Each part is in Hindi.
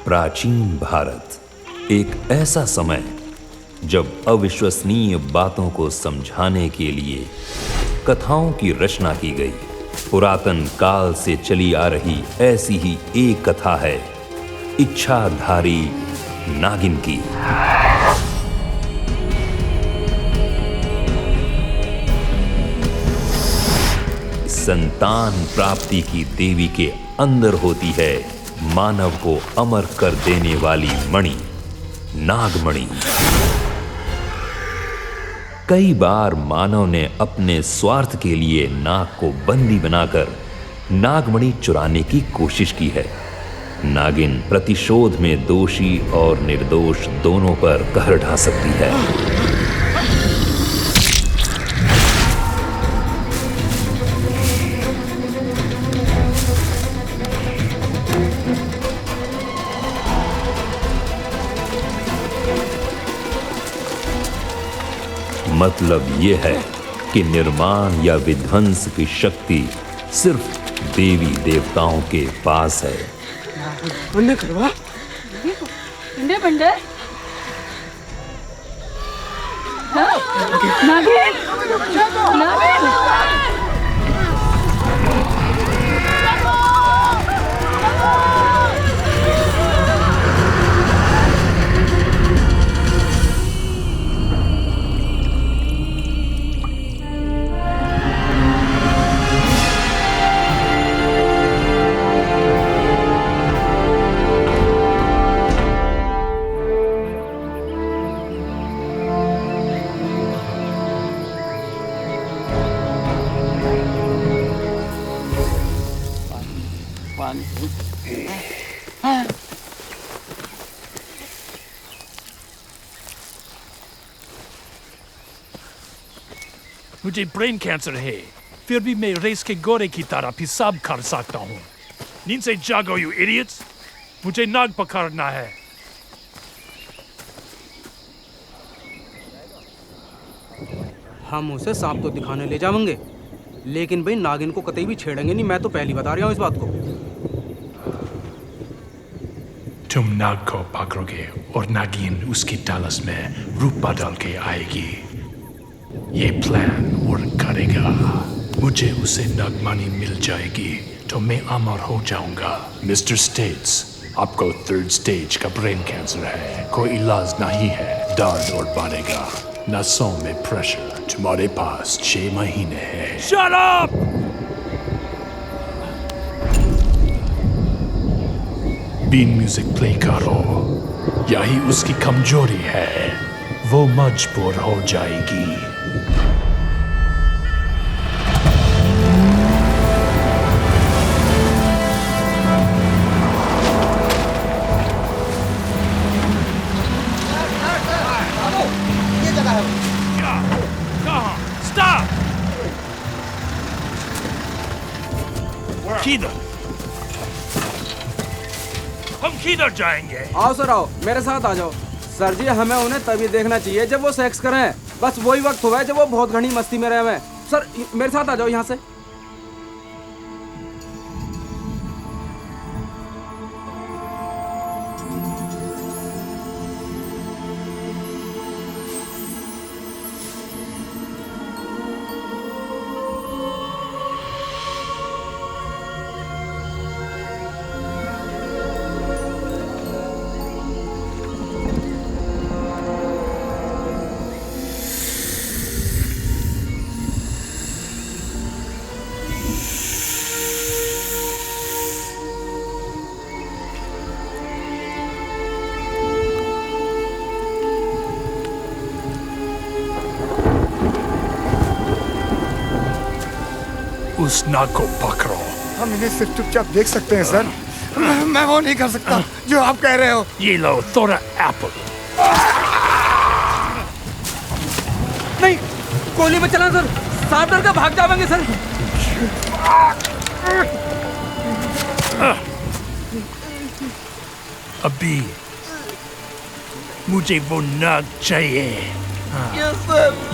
प्राचीन भारत, एक ऐसा समय जब अविश्वसनीय बातों को समझाने के लिए कथाओं की रचना की गई। पुरातन काल से चली आ रही ऐसी ही एक कथा है इच्छाधारी नागिन की। संतान प्राप्ति की देवी के अंदर होती है मानव को अमर कर देने वाली मणि, नागमणि। कई बार मानव ने अपने स्वार्थ के लिए नाग को बंदी बनाकर नागमणि चुराने की कोशिश की है। नागिन प्रतिशोध में दोषी और निर्दोष दोनों पर कहर ढा सकती है। मतलब ये है कि निर्माण या विध्वंस की शक्ति सिर्फ देवी देवताओं के पास है। मुझे ब्रेन कैंसर है, फिर भी मैं रेस के घोड़े की तरह पेशाब कर सकता हूँ। नींद से जागो यू इडियट्स, मुझे नाग पकड़ना है। हम उसे सांप तो दिखाने ले जाएंगे, लेकिन भाई नागिन को कतई भी छेड़ेंगे नहीं। मैं तो पहली बता रहा हूँ इस बात को। तुम नाग को पकड़ोगे और नागिन उसकी डालस में रूप बदल के आएगी। ये प्लान वर्क करेगा। मुझे उसे नागमणि मिल जाएगी तो मैं अमर हो जाऊंगा। मिस्टर स्टेट्स, आपको 3rd स्टेज का ब्रेन कैंसर है। कोई इलाज नहीं है, दर्द और बढ़ेगा। नसों में प्रेशर। तुम्हारे पास 6 महीने है। Shut up! बीन म्यूजिक प्ले करो। यही उसकी कमजोरी है, वो मजबूर हो जाएगी। किधर? हम किधर जाएंगे? आओ सर, आओ मेरे साथ आ जाओ। सर जी, हमें उन्हें तभी देखना चाहिए जब वो सेक्स करें। बस वही वक्त हुआ है जब वो बहुत घनी मस्ती में रहे हुए। सर मेरे साथ आ जाओ यहाँ से। उस नाग को पकड़ो। हम इन्हें सिर्फ चुपचाप देख सकते हैं सर। मैं वो नहीं कर सकता जो आप कह रहे हो। ये लो थोड़ा एप्पल। नहीं, गोली में चला सर, सांप डर का भाग जाएंगे सर। अभी मुझे वो नाग चाहिए।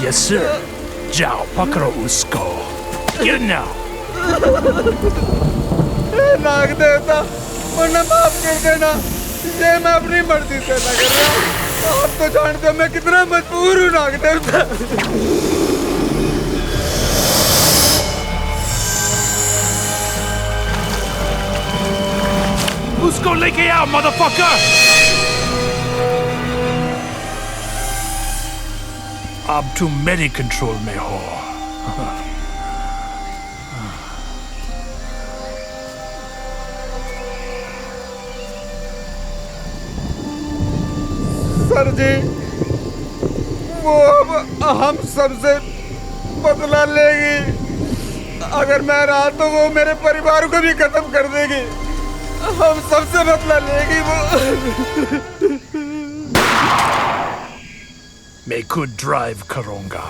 Yes sir. जाओ पकड़ो उसको। Get it now. नाग देवता, वरना माफ कर देना। ये मैं अपनी मर्जी से ना कर रहा। आप तो जानते हो मैं कितना मजबूर हूँ नागदेवता। उसको लेके आओ मदरफकर। अब तुम मेरे कंट्रोल में हो। सर जी, वो अब हम सबसे बदला लेगी। अगर मैं रहा तो वो मेरे परिवार को भी खत्म कर देगी। हम सबसे बदला लेगी वो। मैं खुद ड्राइव करूंगा।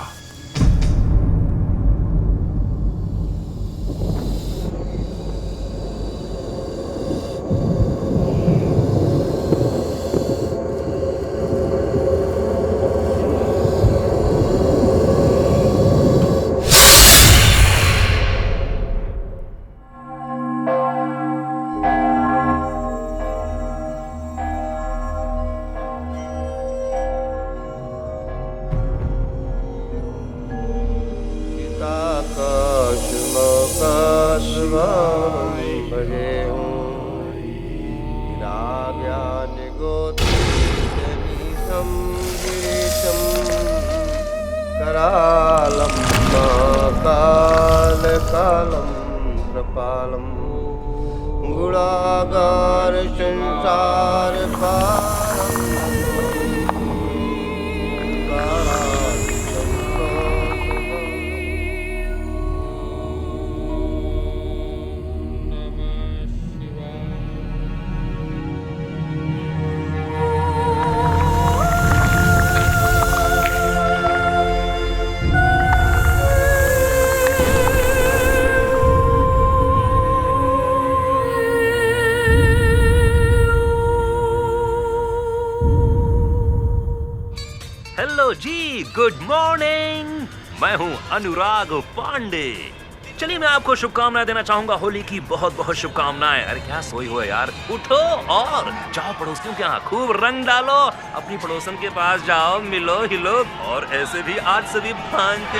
हेलो जी, गुड मॉर्निंग। मैं हूं अनुराग पांडे। चलिए मैं आपको शुभकामनाएं देना चाहूंगा। होली की बहुत बहुत शुभकामनाएं। अरे क्या सोई हो यार, उठो और जाओ पड़ोसियों के यहाँ खूब रंग डालो। अपनी पड़ोसन के पास जाओ, मिलो हिलो और ऐसे भी आज से भी भांग के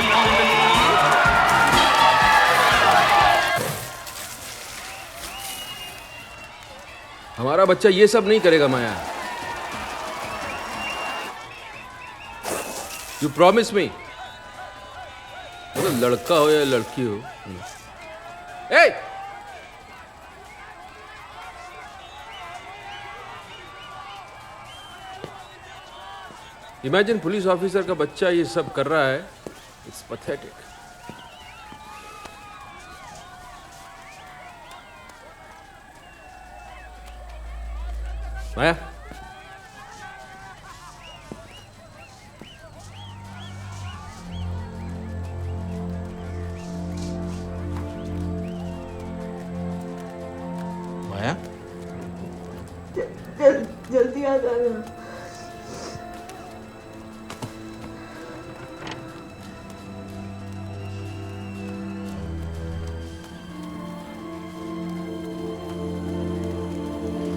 हमारा बच्चा ये सब नहीं करेगा माया। You promise me. मतलब लड़का हो या लड़की हो। ए! इमेजिन पुलिस ऑफिसर का बच्चा ये सब कर रहा है। It's pathetic. माया, माया, जल्दी आ जाना।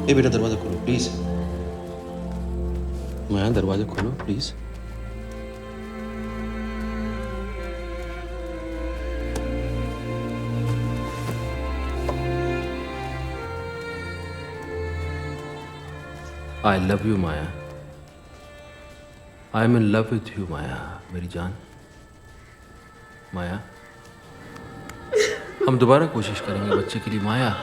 ए बेटा दरवाजा खोलो प्लीज। माया दरवाजा खोलो please. I love you Maya. I am in love with you Maya, मेरी जान। माया, हम दोबारा कोशिश करेंगे बच्चे के लिए माया।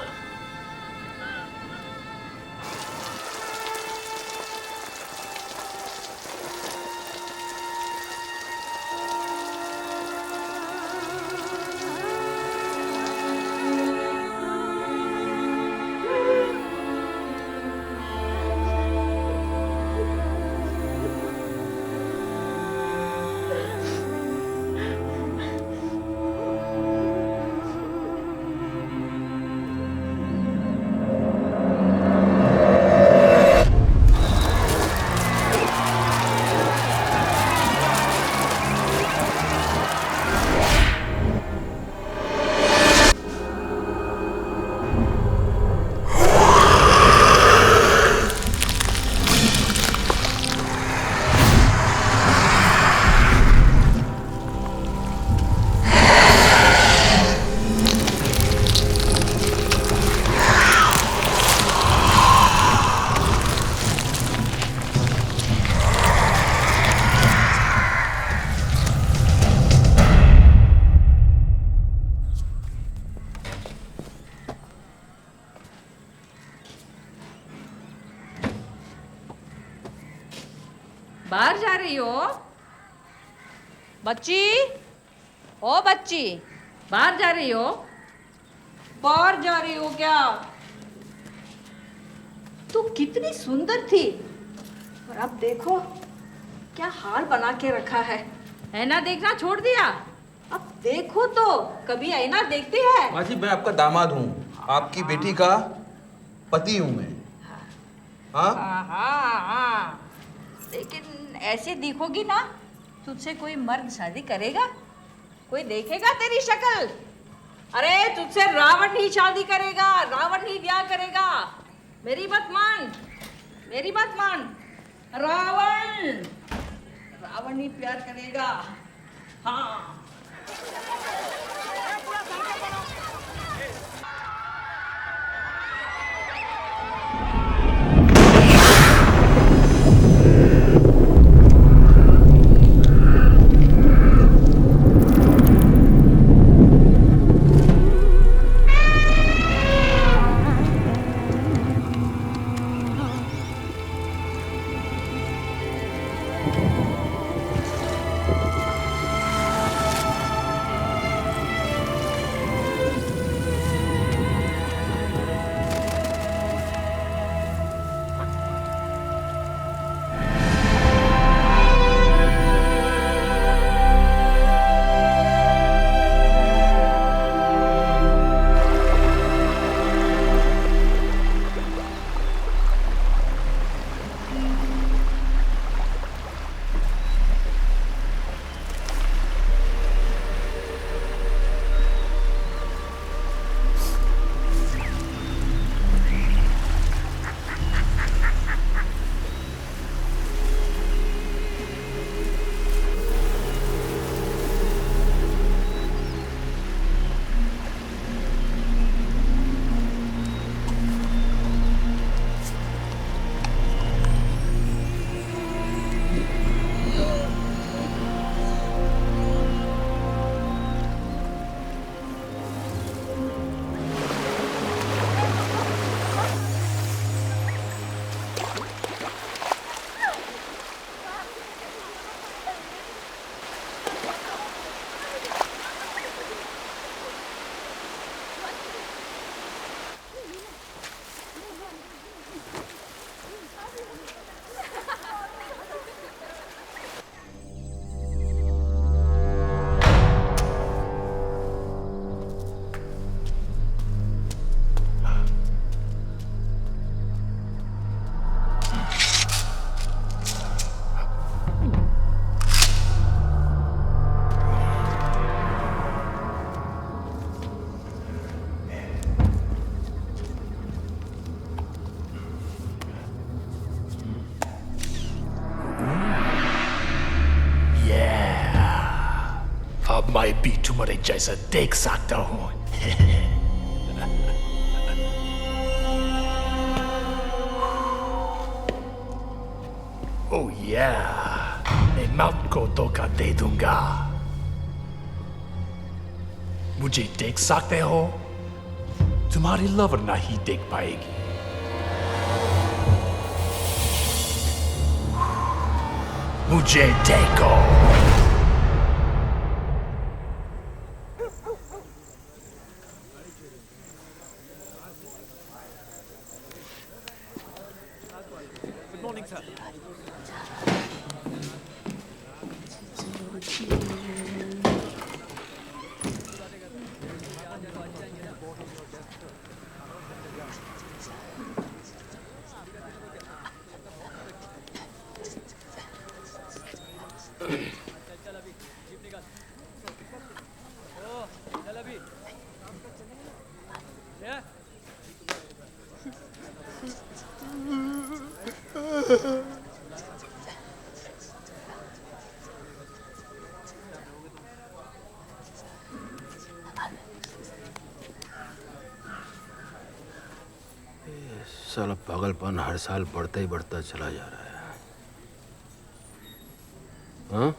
बाहर जा रही हो? बच्ची, ओ बच्ची, बाहर जा रही हो? बाहर जा रही हो क्या? तू कितनी सुंदर थी और अब देखो क्या हाल बना के रखा है। ऐना देखना छोड़ दिया। अब देखो तो कभी ऐना देखती है? माँ जी, मैं आपका दामाद हूँ, आपकी बेटी का पति हूँ मैं। हाँ हाँ, लेकिन ऐसे दिखोगी ना, तुझसे कोई मर्द शादी करेगा? कोई देखेगा तेरी शक्ल? अरे तुझसे रावण ही शादी करेगा, रावण ही ब्याह करेगा। मेरी बात मान, मेरी बात मान। रावण, रावण ही प्यार करेगा। हाँ। मैं भी तुम्हारे जैसा देख सकता हूँ। ओह या, मैं मौत को धोखा दे दूंगा। मुझे देख सकते हो? तुम्हारी लवर नहीं देख पाएगी। मुझे देखो। साला पागलपन हर साल बढ़ता ही बढ़ता चला जा रहा है। हाँ?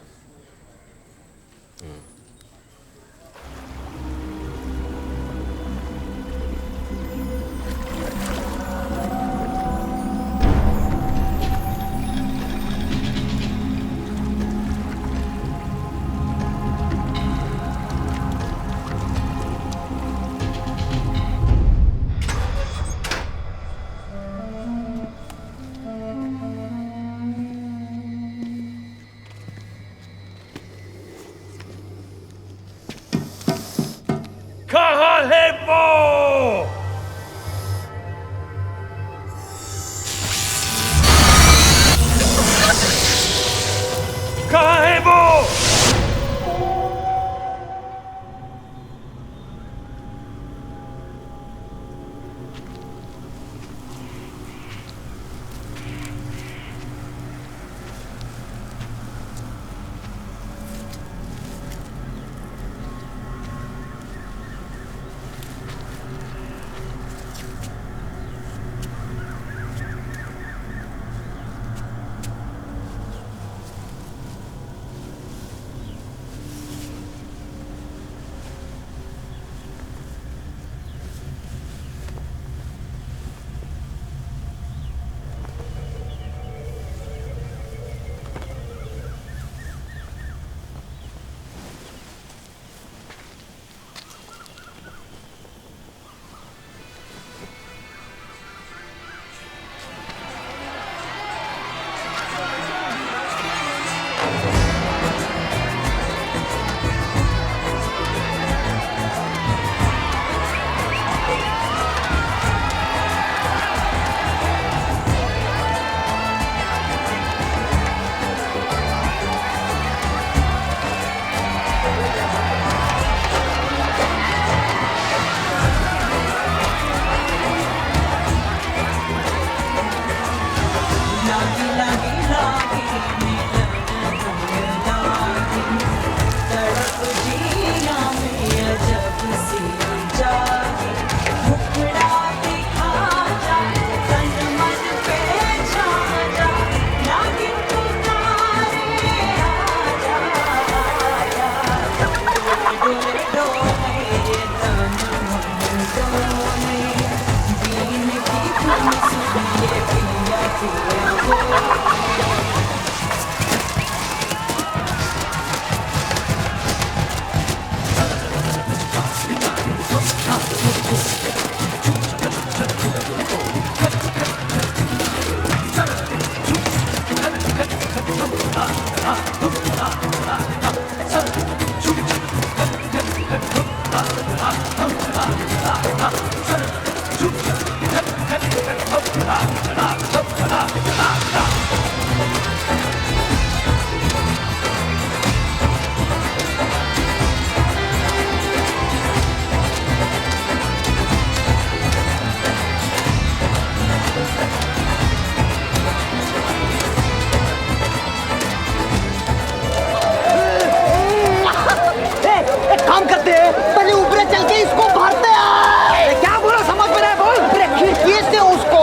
एक काम करते हैं, पहले ऊपर चल के इसको भरते हैं। क्या बोला समझ में नहीं, बोल। खिड़की से उसको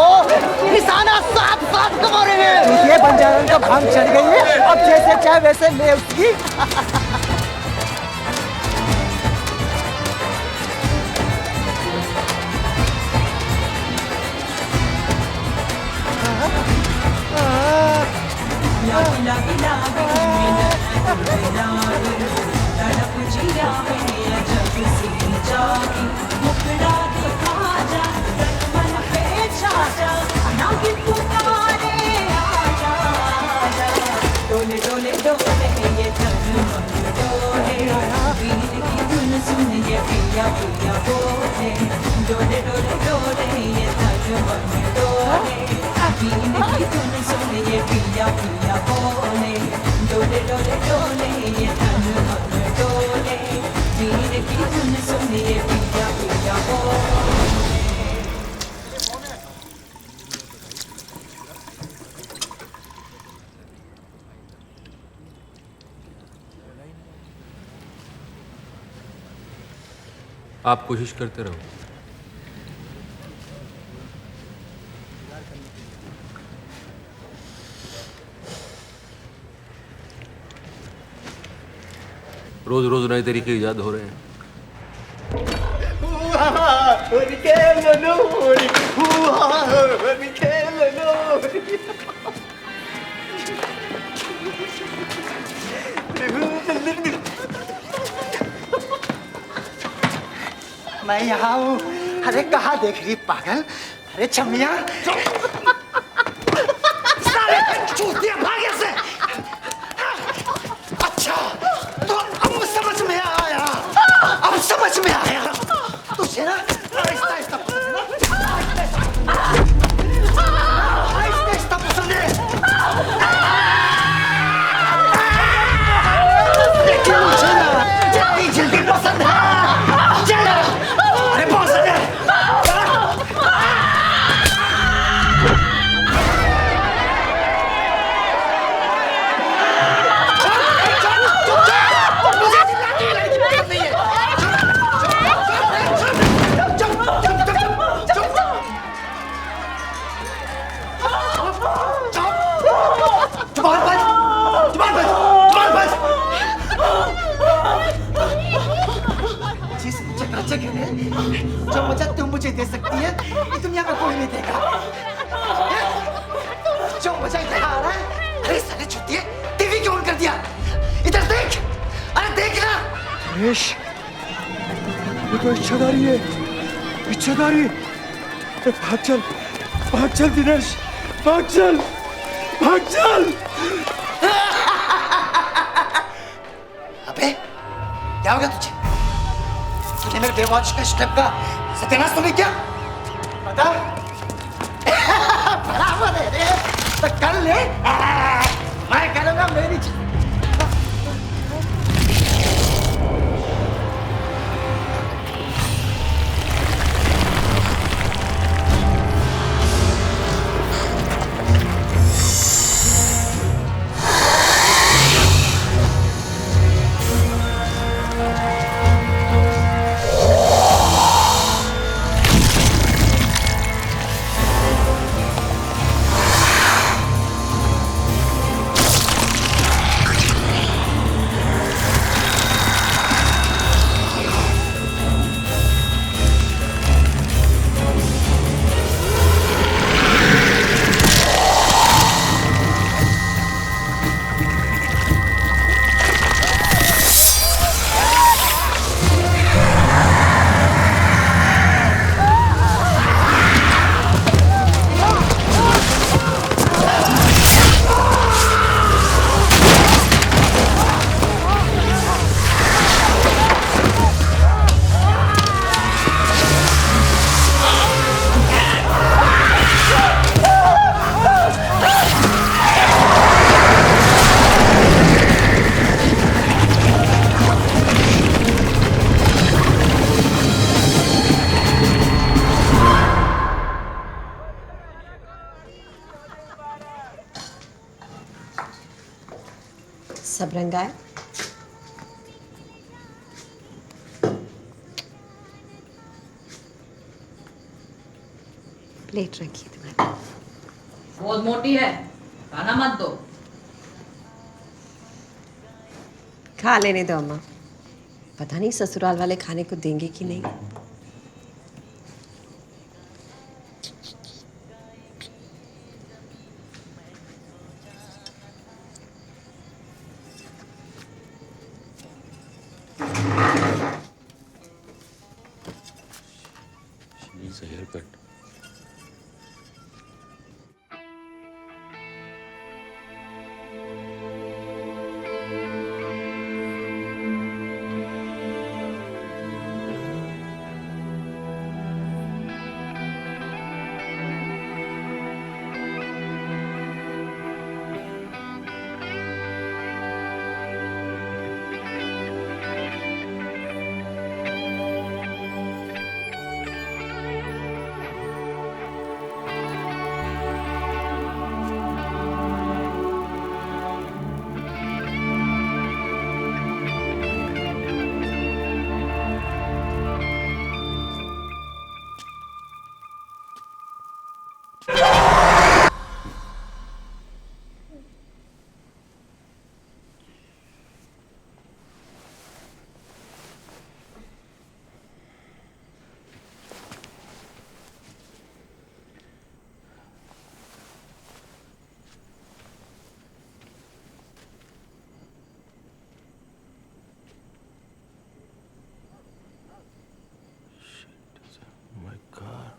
निशाना साफ साफ कमारेंगे। ये बंजारन का भांग चढ़ गई है, अब जैसे चाहे वैसे ले उसकी। डोले डोले डोले ये तन मन डोले वीर की धुन सुन ये पिया पिया बोले डोले डोले डोले ये तन मन डोले वीर की धुन सुन ये पिया पिया बोले डोले डोले डोले ये तन मन डोले वीर की धुन सुन ये पिया पिया बोले। आप कोशिश करते रहो। रोज रोज नए तरीके ईजाद हो रहे हैं। मैं यहाँ हूँ। अरे कहाँ देख रही पागल? अरे छमिया साले चूतिया भागे से। अच्छा तो अब समझ में आया, अब समझ में आया तुझे ना। आहिस्ता आहिस्ता पसंद है ना, आहिस्ता आहिस्ता पसंद है। लेकिन मुझे ना जितनी जल्दी पसंद है जो मजा तुम मुझे दे सकती है ये दुनिया में कोई नहीं देगा। जो मजा इधर आ रहा है। अरे साले छुट्टी है, टीवी क्यों ऑन कर दिया? इधर देख, अरे देख ना। दिनेश, ये तो इच्छाधारी है, इच्छाधारी। भाग चल दिनेश, भाग चल, भाग चल। अबे क्या हो गया तुझे? तूने मेरे बेवॉच का स्टेप का सत्यानाश तो नहीं किया? बता। बराबर है रे, तो कर ले। मैं करूँगा मेरी। सब रंग आए। प्लेट रखिए तुम्हारे। बहुत मोटी है, खाना मत दो। खा लेने दो अम्मा, पता नहीं ससुराल वाले खाने को देंगे कि नहीं। Needs a haircut. My God.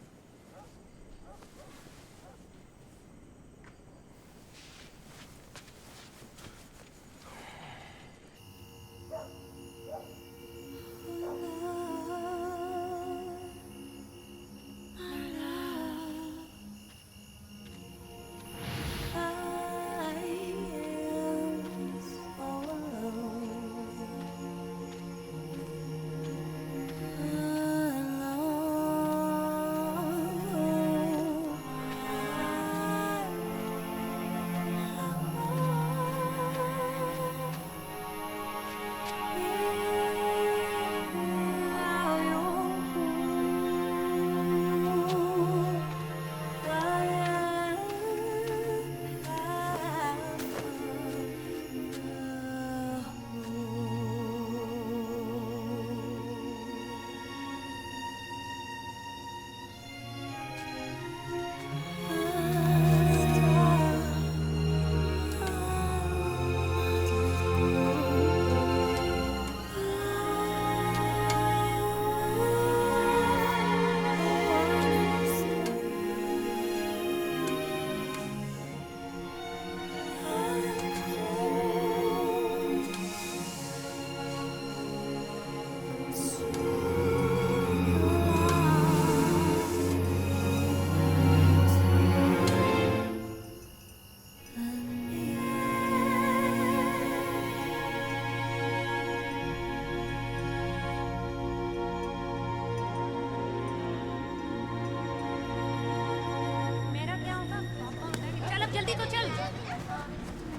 जल्दी तो चल।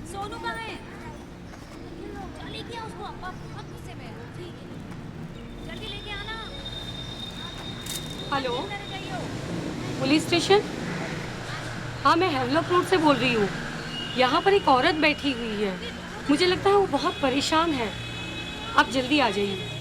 सोनू कहाँ है? चल लेके आ उसको। अब गुस्से में है। ठीक है, जल्दी लेके आना। Hello, police station? हाँ, मैं हेवलॉक रोड से बोल रही हूँ। यहाँ पर एक औरत बैठी हुई है, मुझे लगता है वो बहुत परेशान है। आप जल्दी आ जाइए।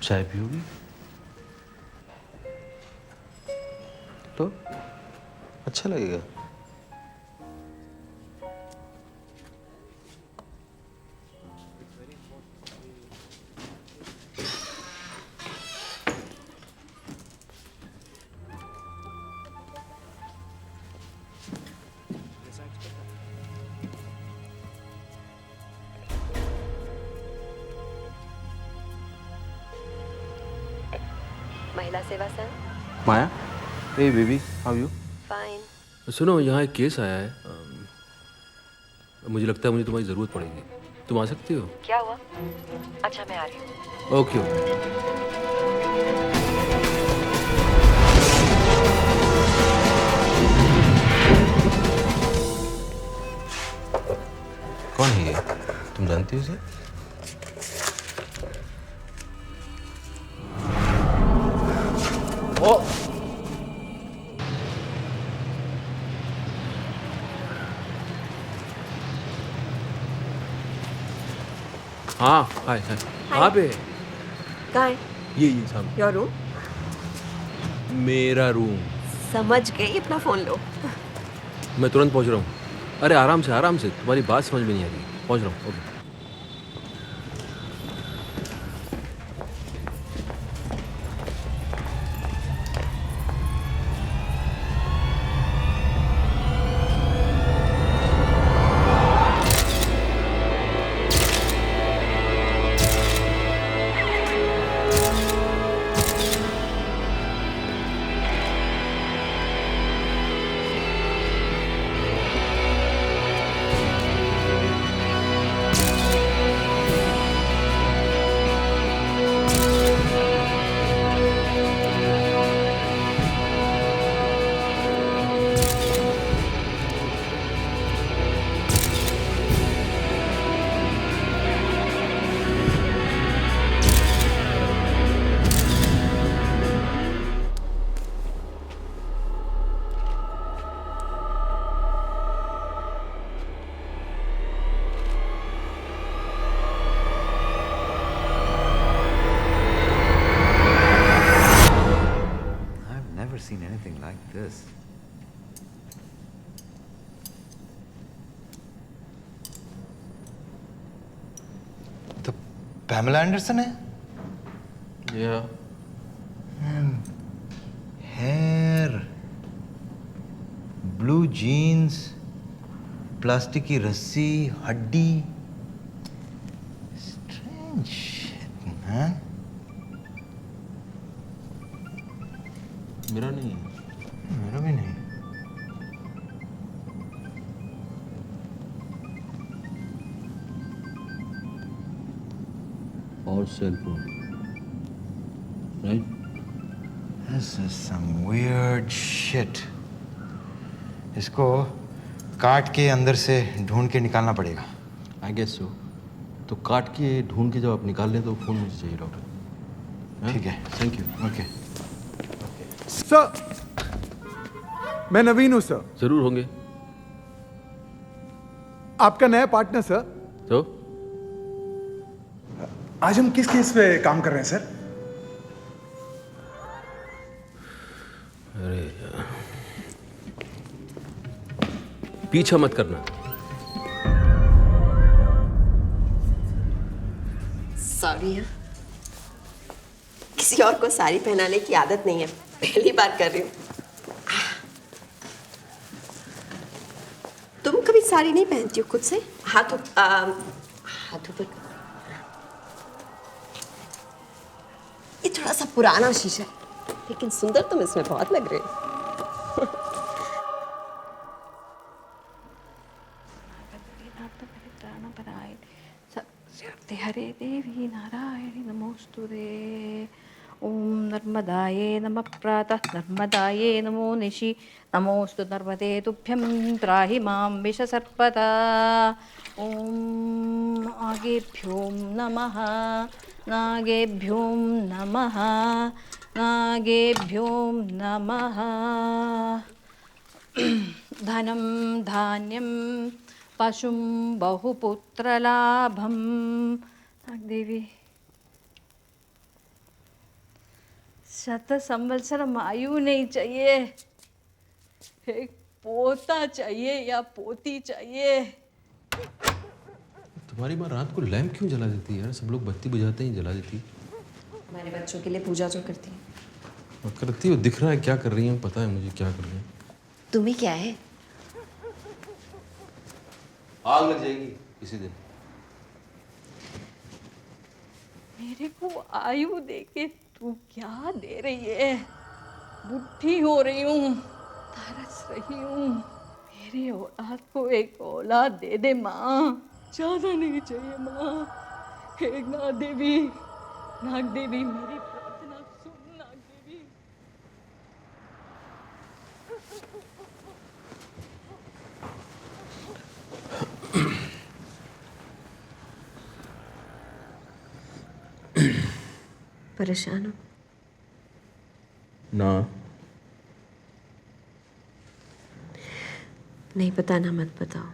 चाय पियोगी? तो अच्छा लगेगा। महिला सेवा संघ। माया, Hey baby, how are you? Fine. सुनो, यहाँ एक केस आया है। मुझे लगता है मुझे तुम्हारी ज़रूरत पड़ेगी। तुम आ सकती हो? क्या हुआ? अच्छा मैं आ रही हूँ। Okay okay. कौन है ये? तुम जानती हो इसे? ओ! हाँ, हाय हाय। कहाँ पे? कहाँ है? ये सामने। Your room? मेरा रूम। समझ गई, अपना फोन लो। मैं तुरंत पहुँच रहा हूँ। अरे आराम से आराम से, तुम्हारी बात समझ में नहीं आ रही। पहुँच रहा हूँ। Okay. Seen anything like this. तो पैमेला एंडरसन है? Yeah. Hair, blue jeans, plastic की रस्सी, हड्डी। Strange shit man. मेरा नहीं है। मेरा भी नहीं। और cell phone, right? This is some weird shit. इसको काट के अंदर से ढूंढ के निकालना पड़ेगा। I guess so. तो काट के ढूंढ के जब आप निकाल लें तो फोन मुझे चाहिए डॉक्टर। ठीक है। Thank you. ओके। सर, मैं नवीन हूं सर। जरूर होंगे। आपका नया पार्टनर सर। तो आज हम किस केस पे काम कर रहे हैं सर? अरे यार, पीछा मत करना। सॉरी है, किसी और को साड़ी पहनाने की आदत नहीं है, पहली बार कर रही हूँ। तुम कभी साड़ी नहीं पहनती हो खुद से? हाथों पर ये थोड़ा सा पुराना शीशा है, लेकिन सुंदर तुम इसमें बहुत लग रहे हो। हरे देवी नारायणी नमोस्तुते। ओम नर्मदाये नमः प्रातः, नर्मदाये नमो निशि, नमोस्तु नर्मदे तुभ्यं त्राहि मां विषसर्पदा। ओम नागेभ्यो नमः, नागेभ्यो नमः, नागेभ्यो नमः। धनं धान्यं पशुं बहुपुत्रलाभं। देवी शत संवत्सरम आयु नहीं चाहिए, एक पोता चाहिए या पोती चाहिए। तुम्हारी माँ रात को लैंप क्यों जला देती है यार? सब लोग बत्ती बुझाते ही जला देती। हमारे बच्चों के लिए पूजा जो करती है। और करती हो, दिख रहा है क्या कर रही है, पता है मुझे क्या कर रही है। तुम्हें क्या है? आग लग जाएगी किसी दिन। मेरे को आयु देके तू क्या दे रही है? बुढ़ी हो रही हूँ, तरस रही हूँ। मेरी औलाद को एक औलाद दे दे माँ, ज्यादा नहीं चाहिए माँ। हे नाग देवी, नाग देवी मेरी प्रार्थना सुन, नाग देवी। परेशान हो? ना। नहीं बताना मत बताओ,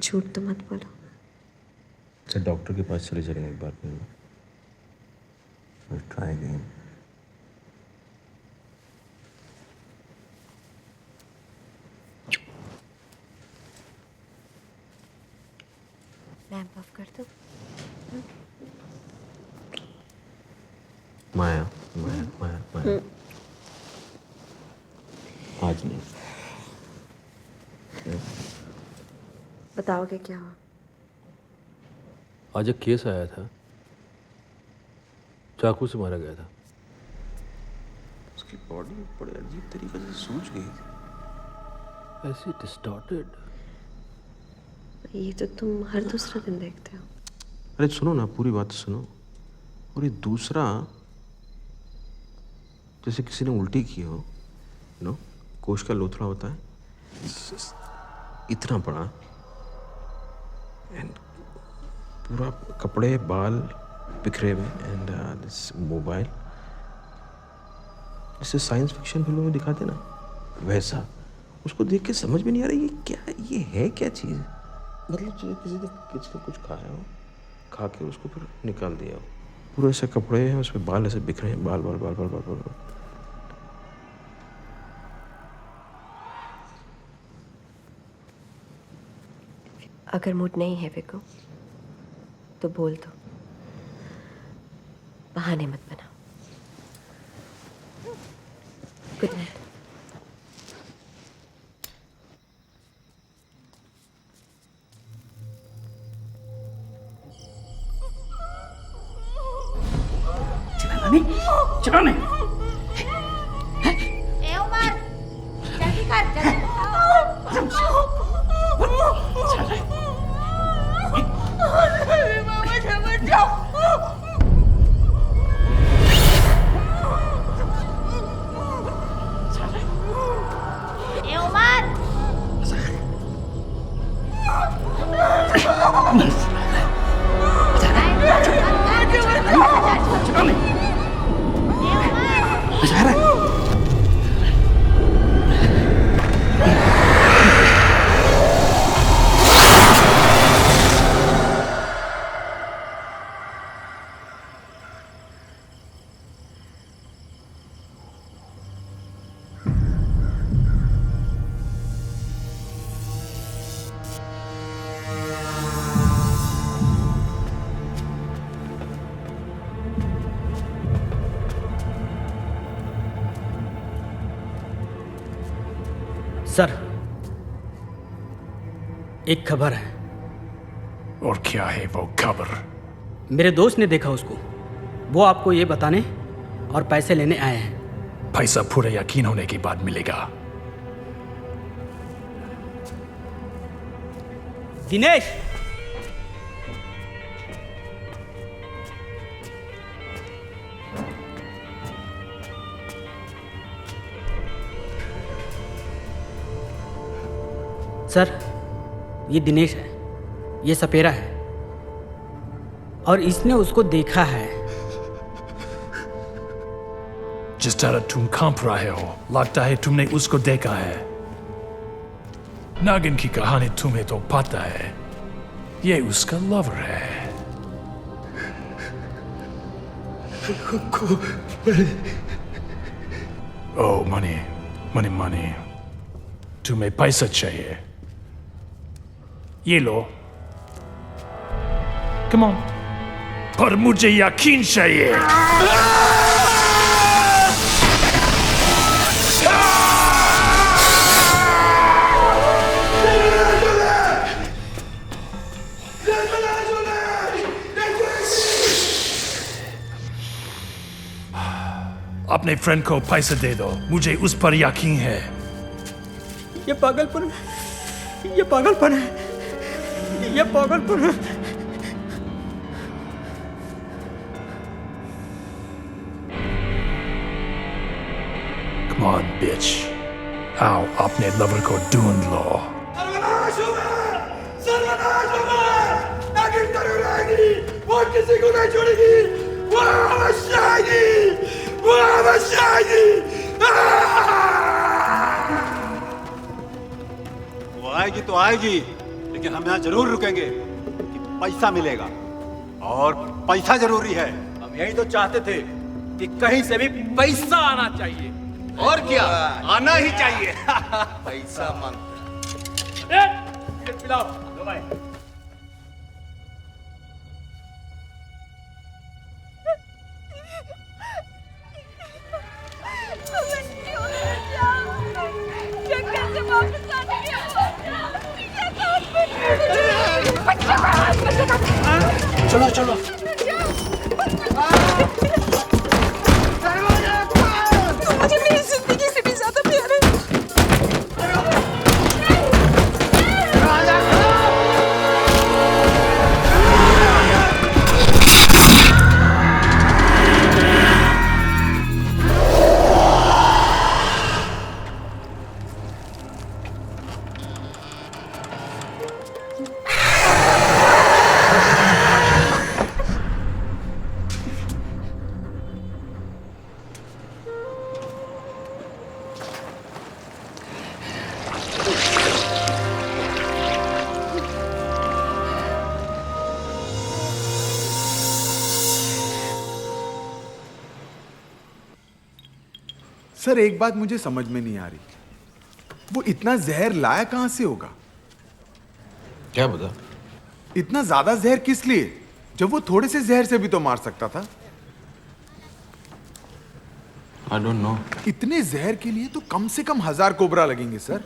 झूठ तो मत बोलो। अच्छा डॉक्टर के पास चले जाएंगे एक बार फिर ट्राई अगेन। लैंप ऑफ कर दो। माया माया माया माया, आज नहीं। बताओगे क्या हुआ? आज एक केस आया था, चाकू से मारा गया था। उसकी बॉडी बड़े अजीब तरीके से सूज गई थी, ऐसी डिस्टॉर्टेड। ये तो तुम हर दूसरा दिन देखते हो। अरे सुनो ना, पूरी बात सुनो। और ये दूसरा, जैसे किसी ने उल्टी की हो, नो कोश का लोथड़ा होता है इतना बड़ा, एंड पूरा कपड़े बाल बिखरे हुए, एंड दिस मोबाइल, जैसे साइंस फिक्शन फिल्मों में दिखाते ना वैसा। उसको देख के समझ में नहीं आ रही ये क्या, ये है क्या चीज़। मतलब किसी ने कुछ खाया हो, खा के उसको फिर निकाल दिया हो। पूरे ऐसे कपड़े हैं, उसमें बाल ऐसे बिखरे हैं, बाल बाल बाल बाल बाल बाल, बाल। अगर मूड नहीं है विको तो बोल दो, बहाने मत बनाओ। Good night. चलो नहीं। ए उमर, जल्दी कर, जल्दी ए उमर, सर, एक खबर है। और क्या है वो खबर? मेरे दोस्त ने देखा उसको, वो आपको ये बताने और पैसे लेने आए हैं। पैसा पूरा यकीन होने के बाद मिलेगा। दिनेश, सर, ये दिनेश है, ये सपेरा है, और इसने उसको देखा है। जिस तरह तुम कांप रहे हो, लगता है तुमने उसको देखा है। नागिन की कहानी तुम्हें तो पता है, ये उसका लवर है। ओ मनी मनी मनी, तुम्हें पैसा चाहिए, ये लो। कम ऑन, पर मुझे यकीन चाहिए। अपने फ्रेंड को पैसे दे दो, मुझे उस पर यकीन है। ये पागलपन है, ये पागलपन है, ये पागलपन है। Come on, bitch. आओ अपने लवर को ढूंढ लो। नागिन जरूर आएगी, वो किसी को नहीं छोड़ेगी, वो अवश्य आएगी, वो अवश्य आएगी। वो आएगी तो आएगी, लेकिन हम यहाँ जरूर रुकेंगे कि पैसा मिलेगा, और पैसा जरूरी है। हम यही तो चाहते थे कि कहीं से भी पैसा आना चाहिए। और क्या, आना ही चाहिए। पैसा मांगते पिलाओ भाई। चलो चलो। मुझे मेरी जिंदगी से भी ज्यादा प्यार है। सर एक बात मुझे समझ में नहीं आ रही, वो इतना जहर लाया कहां से होगा? क्या बता? इतना ज्यादा जहर किस लिए, जब वो थोड़े से जहर से भी तो मार सकता था। I don't know. इतने जहर के लिए तो कम से कम 1000 कोबरा लगेंगे सर,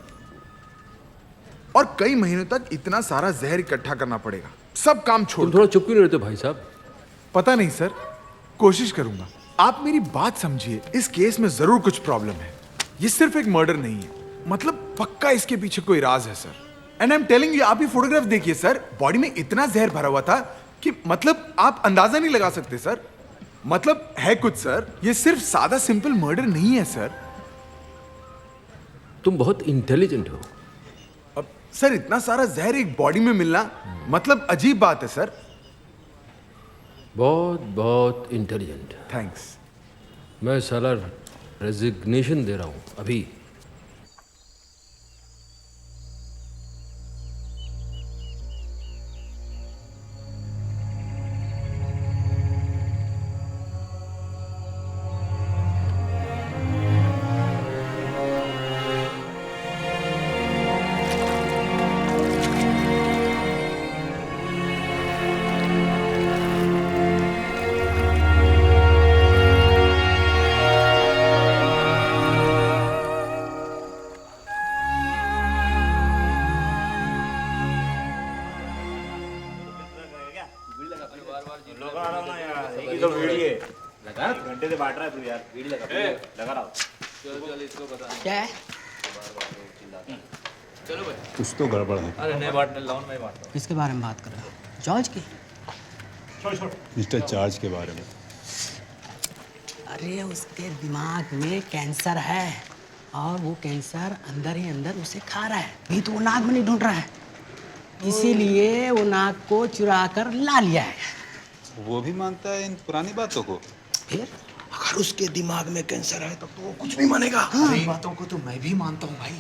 और कई महीनों तक इतना सारा जहर इकट्ठा करना पड़ेगा। सब काम छोड़। तुम थोड़ा चुप क्यों नहीं रहते भाई साहब? पता नहीं सर, कोशिश करूंगा। आप मेरी बात समझिए, इस केस में जरूर कुछ प्रॉब्लम है। ये सिर्फ एक मर्डर नहीं है, मतलब पक्का इसके पीछे कोई राज है sir. And I am telling you, आप ये फोटोग्राफ देखिए सर, बॉडी में इतना जहर भरा हुआ था कि मतलब आप अंदाजा नहीं लगा सकते सर। मतलब है कुछ सर, ये सिर्फ सादा सिंपल मर्डर नहीं है सर। तुम बहुत इंटेलिजेंट हो। अब सर इतना सारा जहर एक बॉडी में मिलना मतलब अजीब बात है सर। बहुत बहुत इंटेलिजेंट। थैंक्स। मैं साला रेजिग्नेशन दे रहा हूं अभी। घंटे से बांट रहा है तू यार, बीड़ी लगा रहा हूँ। चल इसको बता क्या है। चलो भाई, कुछ तो गड़बड़ है। अरे नहीं बांटने लाऊं, मैं बांटता हूं। किसके बारे में बात कर रहे हो? जॉर्ज की? छोड़ मिस्टर चार्ज के बारे में। अरे उसके दिमाग में कैंसर है और वो कैंसर अंदर ही अंदर उसे खा रहा है। अभी तो वो नागमणि ढूंढ रहा है, इसीलिए वो नाग को चुरा कर ला लिया है। वो भी मानता है इन पुरानी बातों को? फिर अगर उसके दिमाग में कैंसर है तब तो वो कुछ भी मानेगा। हाँ। बातों को तो मैं भी मानता हूँ भाई।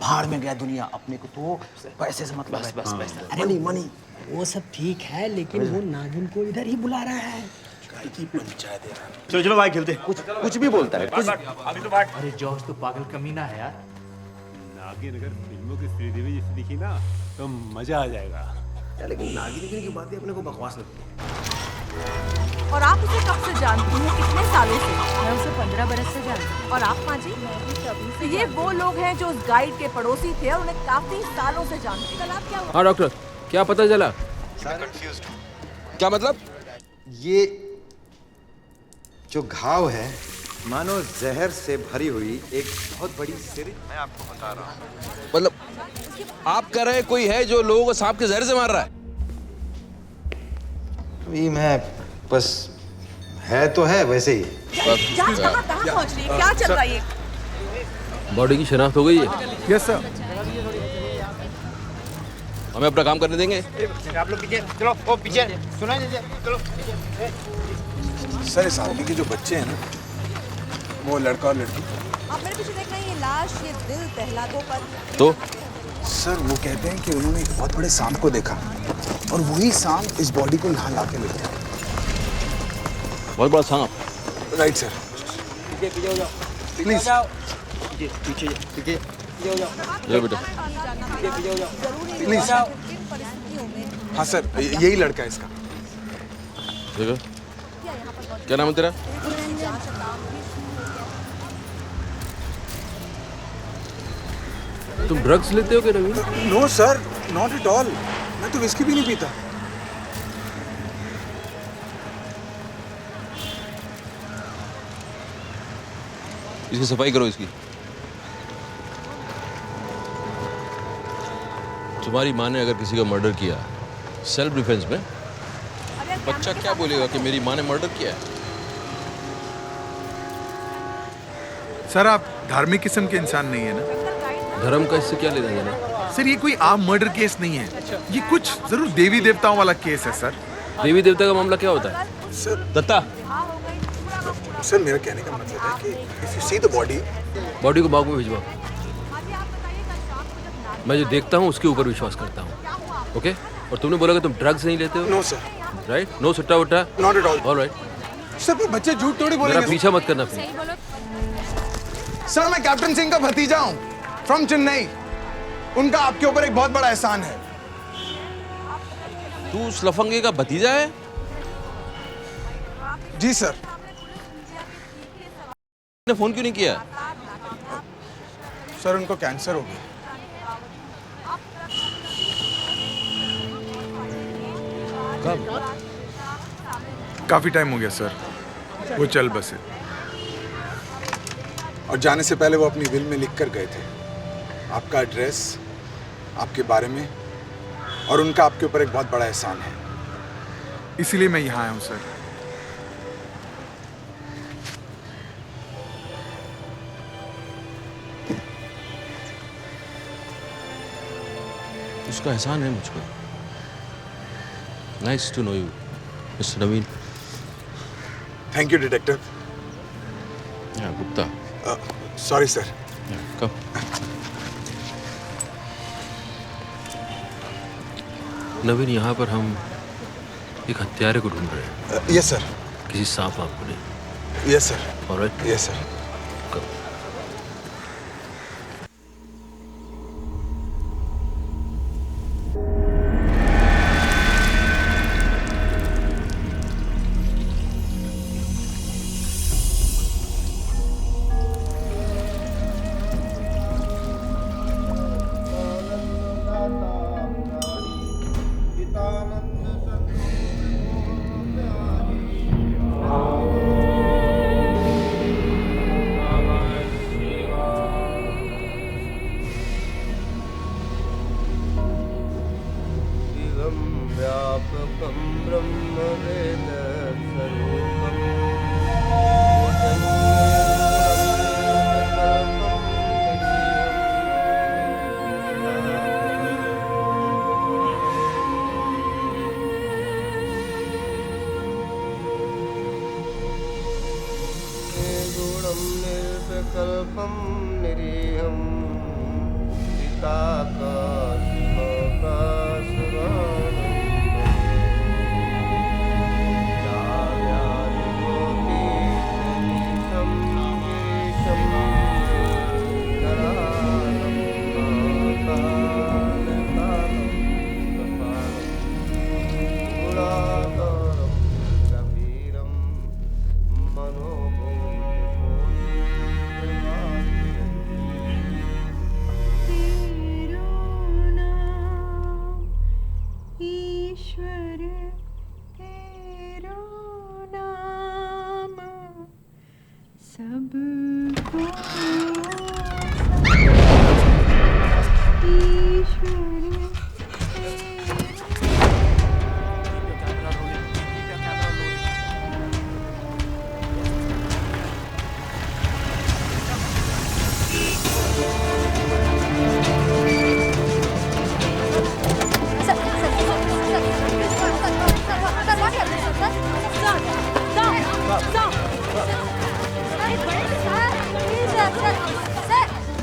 भाड़ में गया दुनिया, अपने को तो पैसे से मतलब है। बस। अरे मनी मनी वो सब ठीक है, लेकिन वो नागिन को इधर ही बुला रहा है। काय की पंचायत है। चलो चलो भाई खेलते। कुछ भी बोलता है। अभी तो बांट। अरे जॉर्ज तो पागल कमीना है यार। नागिन अगर फिल्मों की श्रीदेवी जैसी दिखी ना तो मजा आ जाएगा। लेकिन नागिन की बातें अपने को बकवास लगती है। और आप उसे कब से जानती हैं? कितने सालों से? मैं उसे 15 बरस से जानती हूँ। और आप माँ जी? मैं भी तभी से। ये वो लोग हैं जो उस गाइड के पड़ोसी थे और उन्हें काफी सालों से जानते हैं। कल आप क्या? हाँ डॉक्टर, क्या पता चला? क्या मतलब? ये जो घाव है मानो जहर से भरी हुई एक बहुत बड़ी सिरिंज मैं आपको बता रहा हूँ। मतलब आप कह रहे हैं कोई है जो लोगों को सांप के जहर से मार रहा है? ये मैं बस है तो है वैसे ही। जांच कहाँ पहुँच रही है? क्या चल रहा है ये? बॉडी की शिनाख्त हो गई है। Yes sir. हमें अपना काम करने देंगे? आप लोग पीछे चलो, वो पीछे सुनाई दीजिए, चलो। सर इस आदमी के जो बच्चे हैं ना, वो लड़का और लड़की। आप मेरे पीछे देख रहे हैं, ये लाश, ये दिल तहलाकों पर। तो सर वो कहते हैं कि उन्होंने एक बहुत बड़े सांप को देखा और वही सांप इस बॉडी को ला के ले गया। बहुत बड़ा सांप? Right sir. पीछे हो जाओ, प्लीज पीछे हो जाओ, ये बेटा पीछे हो जाओ, प्लीज। हाँ सर, यही लड़का है इसका। देखो क्या नाम है तेरा? तुम ड्रग्स लेते हो क्या Ravi? No sir, not at all. मैं तो विस्की भी नहीं पीता। इसकी सफाई करो इसकी। तुम्हारी माँ ने अगर किसी का मर्डर किया सेल्फ डिफेंस में, बच्चा क्या बोलेगा कि मेरी माँ ने मर्डर किया है? सर आप धार्मिक किस्म के इंसान नहीं है ना? धर्म का इससे क्या लेना देना? सर ये कोई आम मर्डर केस नहीं है, ये कुछ जरूर देवी देवताओं वाला केस है सर। देवी देवता का मामला क्या होता है? सर दत्ता, सर मेरा कहने का मतलब है कि if you see the body को बाग में भिजवाओ। मैं जो देखता हूँ उसके ऊपर विश्वास करता हूँ, ओके? और तुमने बोला कि तुम ड्रग्स नहीं लेते हो? No sir. राइट? नो सट्टा वट्टा? Not at all. Alright. Sir वो बच्चे झूठ थोड़ी मेरा बोलेंगे। पीछा मत करना प्लीज। सर मैं कैप्टन सिंह का भतीजा हूँ, फ्रॉम चेन्नई। उनका आपके ऊपर एक बहुत बड़ा एहसान है। तू उस लफंगे का भतीजा है? जी सर। ने फोन क्यों नहीं किया? सर उनको कैंसर हो गया। कब? काफी टाइम हो गया सर, वो चल बसे। और जाने से पहले वो अपनी विल में लिख कर गए थे आपका एड्रेस, आपके बारे में, और उनका आपके ऊपर एक बहुत बड़ा एहसान है। इसीलिए मैं यहाँ आया हूँ सर। उसका एहसान है मुझ पर। Nice to know you mister Naveen. Thank you detective. Gupta. Sorry sir. Come. Naveen, यहाँ पर हम एक हत्यारे को ढूंढ रहे हैं। Yes sir. किसी सांप वाप को नहीं। Yes sir. Alright? Yes sir. सबको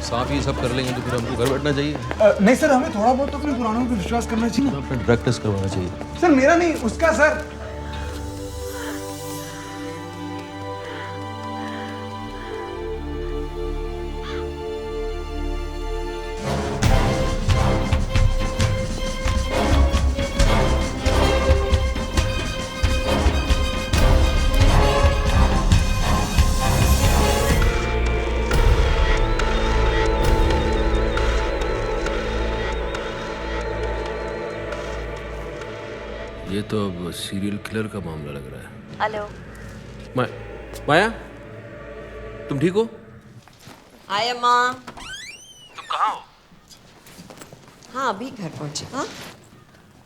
सांप ये सब कर लेंगे तो फिर हमको घर बैठना चाहिए। नहीं सर, हमें थोड़ा बहुत तो अपने पुरानों पे विश्वास करना चाहिए ना। अपना ड्रग टेस्ट करवाना चाहिए। सर मेरा नहीं, उसका सर। ये तो अब सीरियल किलर का मामला लग रहा है। हेलो माया, तुम ठीक हो? हाय अम्मा। तुम कहाँ हो? हाँ अभी घर पहुंचे। हाँ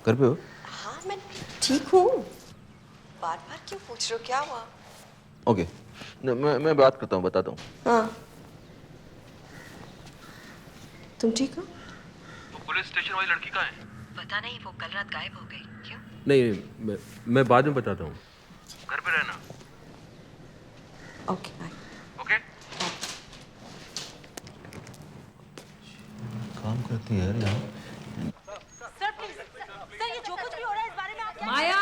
घर पे हो? हाँ मैं ठीक हूँ। बार बार क्यों पूछ रहे हो, क्या हुआ? ओके, मैं बात करता हूँ, बताता हूँ। हाँ तुम ठीक हो? वो पुलिस स्टेशन वाली लड़की कहाँ है? पता नहीं, वो कल रात गायब हो गई। क्यों? नहीं, मैं बाद में बताता हूँ। घर पे रहना। Okay bye. ओके। काम करती है यार यहाँ। सर ये जो कुछ भी हो रहा है इस बारे में आप क्या? माया,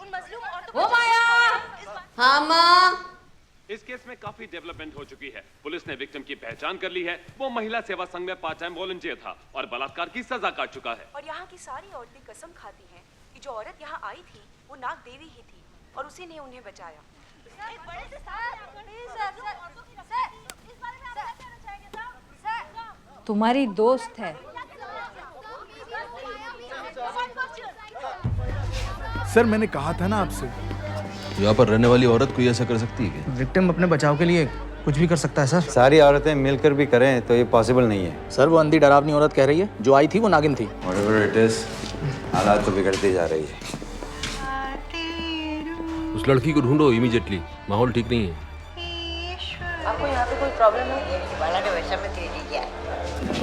उन मजलूम औरतों ओ माया। हाँ माँ। इस केस में काफी डेवलपमेंट हो चुकी है। पुलिस ने विक्टिम की पहचान कर ली है। वो महिला सेवा संघ में पार्ट टाइम वॉलंटियर था और बलात्कार की सजा काट चुका है। और यहाँ की सारी औरतें कसम खाती हैं कि जो औरत यहाँ आई थी वो नाग देवी ही थी और उसी ने उन्हें बचाया। तुम्हारी दोस्त है। सर मैंने कहा था ना आपसे। यहाँ पर रहने वाली औरत कोई ऐसा कर सकती है क्या? विक्टिम अपने बचाव के लिए कुछ भी कर सकता है सर। सारी औरतें मिलकर भी करें तो ये पॉसिबल नहीं है। सर वो अंधी डरावनी औरत कह रही है, जो आई थी वो नागिन थी। Whatever it is, हालात तो बिगड़ती जा रही है। उस लड़की को ढूंढो इमीडिएटली, माहौल ठीक नहीं है। आपको यहाँ पे कोई प्रॉब्लम है? वाला ने वैसा में दे दिया।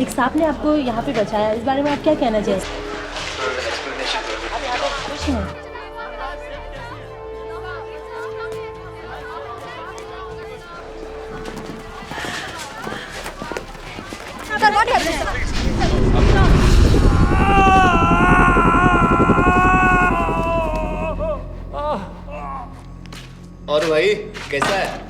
एक सांप ने आपको यहाँ पे बचाया, इस बारे में आप क्या कहना चाहेंगे? आप यहाँ पे खुश हैं? और भाई कैसा है?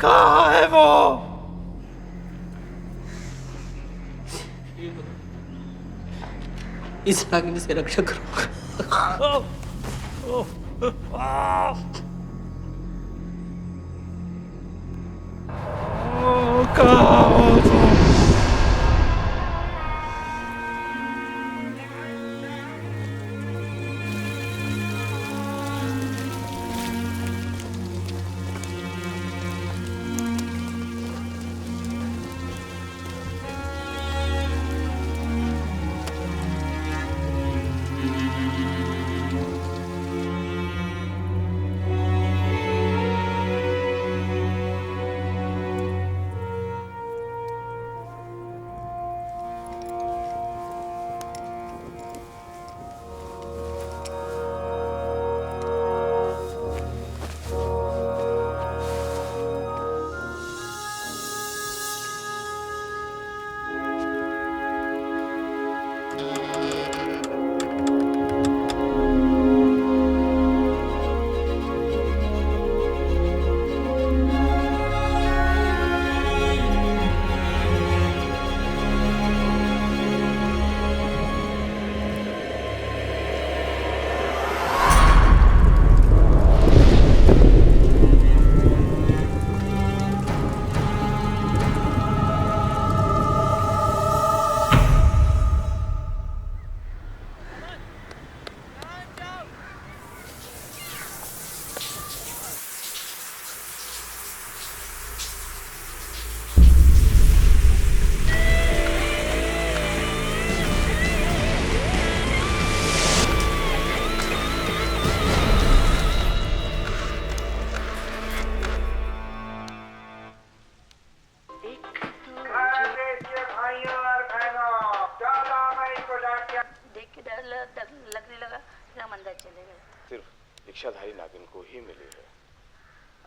कहाँ है वो? इस नागिन से रक्षा करो।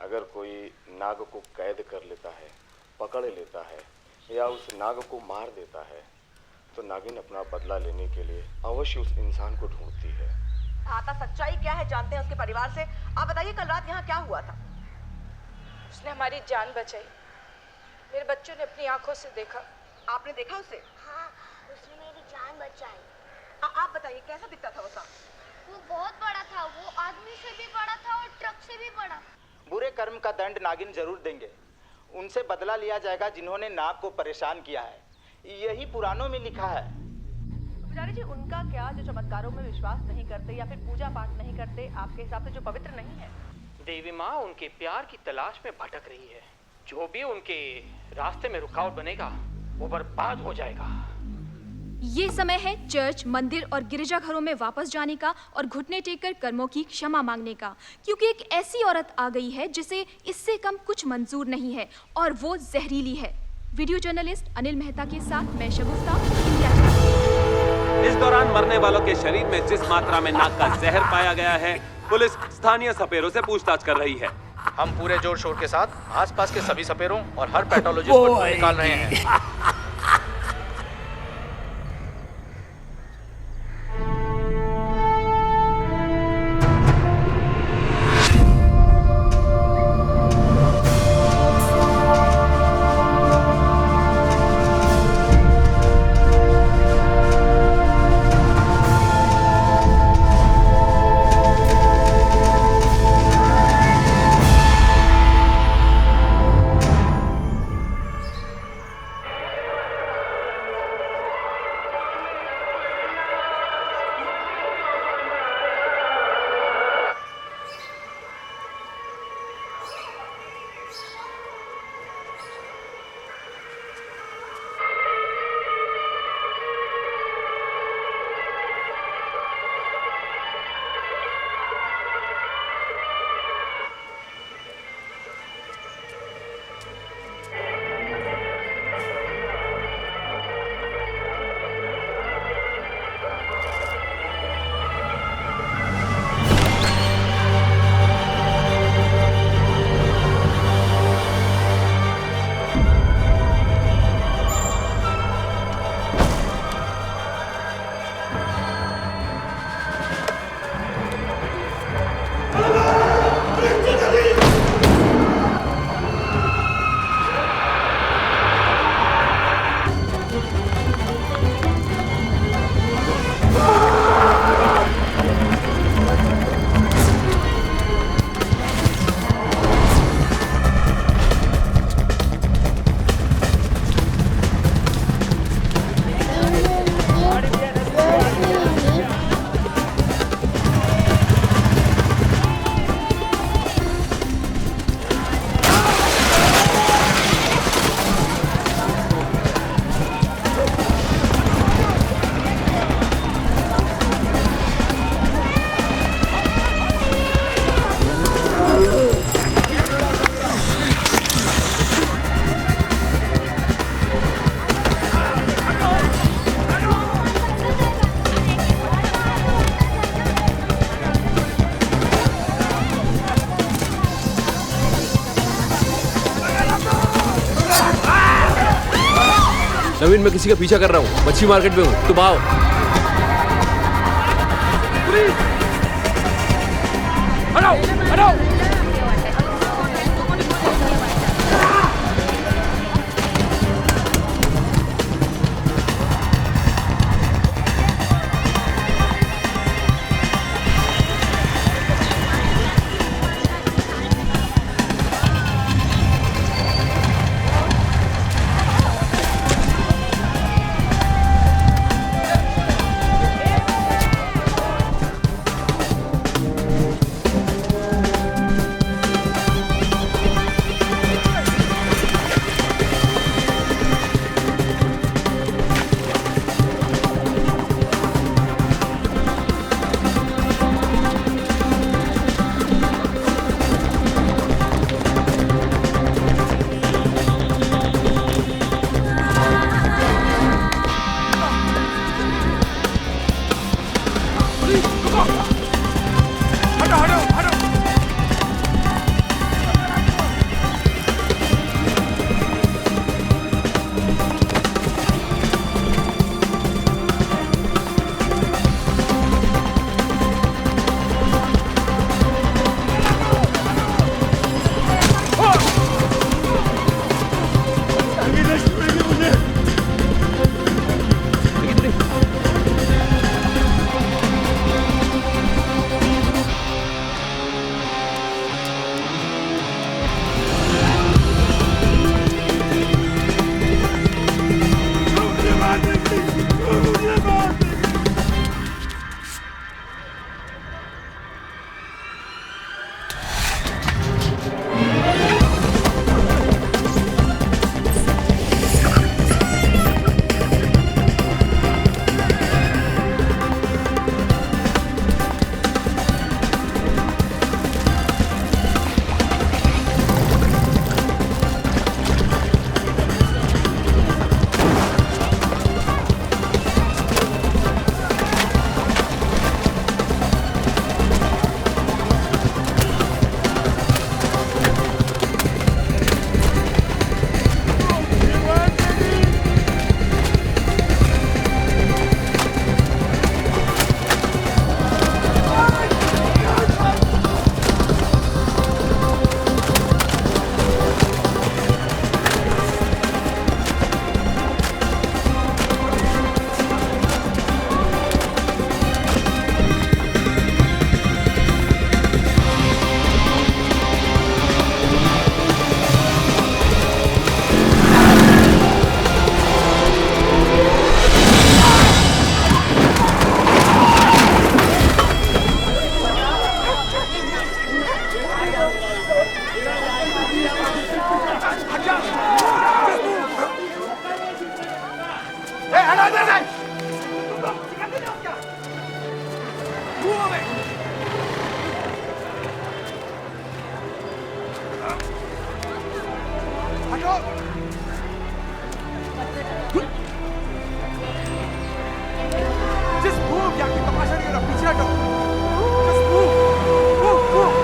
अगर कोई नाग को कैद कर लेता है, पकड़ लेता है या उस नाग को मार देता है तो नागिन अपना बदला लेने के लिए अवश्य उस इंसान को ढूंढती है। आता सच्चाई क्या है जानते हैं उसके परिवार से। आप बताइए कल रात यहाँ क्या हुआ था? उसने हमारी जान बचाई। मेरे बच्चों ने अपनी आंखों से देखा। आपने देखा उसे? हाँ, उसने मेरी जान बचाई। आप बताइए कैसा दिखता था वो सांप? वो बहुत बड़ा था, वो आदमी से भी बड़ा था और ट्रक से भी बड़ा। बुरे कर्म का दंड नागिन जरूर देंगे। उनसे बदला लिया जाएगा जिन्होंने नाग को परेशान किया है। यही पुराणों में लिखा है। पुजारी जी, उनका क्या जो चमत्कारों में विश्वास नहीं करते या फिर पूजा पाठ नहीं करते, आपके हिसाब से जो पवित्र नहीं है? देवी माँ उनके प्यार की तलाश में भटक रही है। जो भी उनके रास्ते में रुकावट बनेगा वो बर्बाद हो जाएगा। ये समय है चर्च, मंदिर और गिरजाघरों में वापस जाने का और घुटने टेककर कर्मों की क्षमा मांगने का, क्योंकि एक ऐसी औरत आ गई है जिसे इससे कम कुछ मंजूर नहीं है और वो जहरीली है। वीडियो जर्नलिस्ट अनिल मेहता के साथ मैं शगुफ्ता, इंडिया चैनल। इस दौरान मरने वालों के शरीर में जिस मात्रा में नाग का जहर पाया गया है, पुलिस स्थानीय सपेरों से पूछताछ कर रही है। हम पूरे जोर शोर के साथ आसपास के सभी सपेरों और हर पैथोलॉजिस्ट को निकाल रहे हैं। नवीन, मैं किसी का पीछा कर रहा हूँ, मच्छी मार्केट में हूँ, तुम आओ। हटाओ, हटाओ। Just move, क्या की तमाशा नहीं हो रहा, पीछे हटो। Just move, move.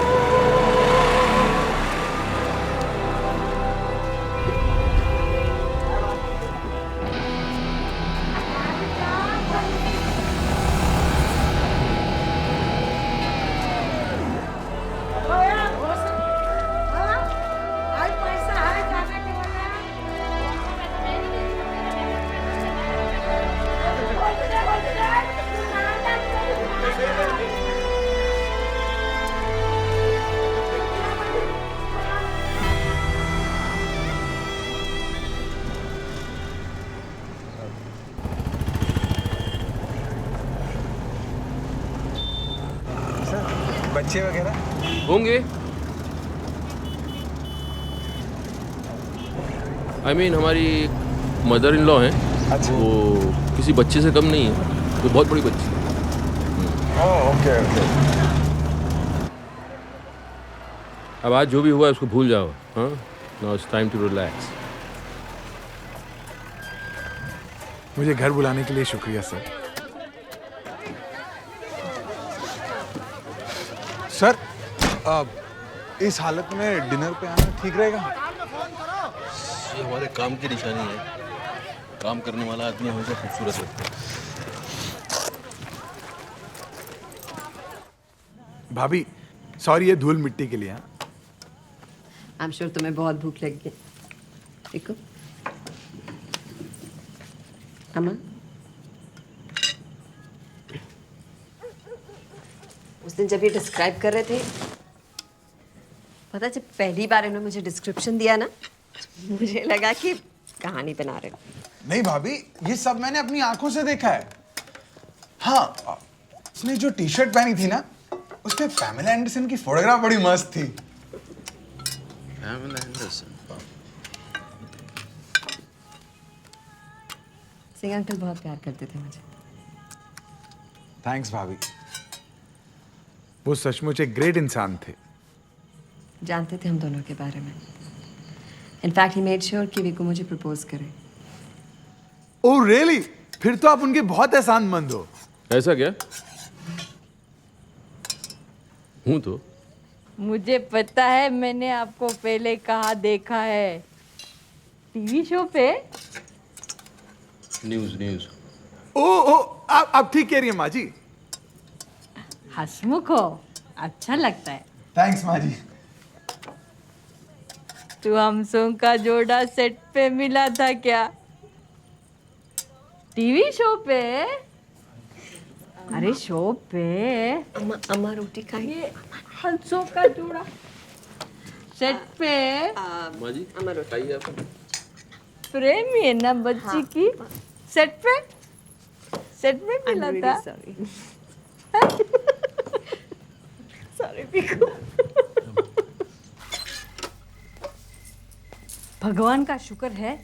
बच्चे वगैरह होंगे। हमारी मदर इन लॉ हैं। वो किसी बच्चे से कम नहीं है, वो बहुत बड़ी बच्ची है। ओके। अब आज जो भी हुआ है उसको भूल जाओ। हाँ, now it's time to relax. मुझे घर बुलाने के लिए शुक्रिया सर। सर, इस हालत में डिनर पे आना ठीक रहेगा? ये हमारे काम की निशानी है। काम करने वाला आदमी हमेशा खूबसूरत लगता है। भाभी, सॉरी ये धूल मिट्टी के लिए। आई एम श्योर तुम्हें बहुत भूख लगी है। देखो अमन, उस दिन जब ये डिस्क्राइब कर रहे थे, पता जब पहली बार इन्होंने मुझे डिस्क्रिप्शन दिया ना, मुझे लगा कि कहानी बना रहे हो। नहीं भाभी, ये सब मैंने अपनी आंखों से देखा है। हाँ, उसने जो टी शर्ट पहनी थी ना, उसमें पैमेला एंडरसन की फोटोग्राफ बड़ी मस्त थी। Pamela Anderson? सिंह अंकल बहुत प्यार करते थे मुझे। थैंक्स भाभी। वो सचमुच एक ग्रेट इंसान थे। जानते थे हम दोनों के बारे में। इनफैक्ट ही मेड श्योर कि विको मुझे प्रपोज करे। Oh really? फिर तो आप उनके बहुत एहसानमंद हो। ऐसा क्या? हूँ तो। मुझे पता है, मैंने आपको पहले कहाँ देखा है, टीवी शो पे। न्यूज़। ओह, आप ठीक कह रही हैं माँ जी। हंसमुख हो, अच्छा लगता है। थैंक्स माँ जी। तू हम सोंग का जोड़ा सेट पे मिला था क्या? टीवी शो पे? अरे शो पे। अम्मा रोटी खाएंगे? हंसों का जोड़ा सेट पे। माँ जी, खाइए आप। प्रेम है ना बच्ची की। सेट पे मिला था। सॉरी पिकू। भगवान का शुक्र है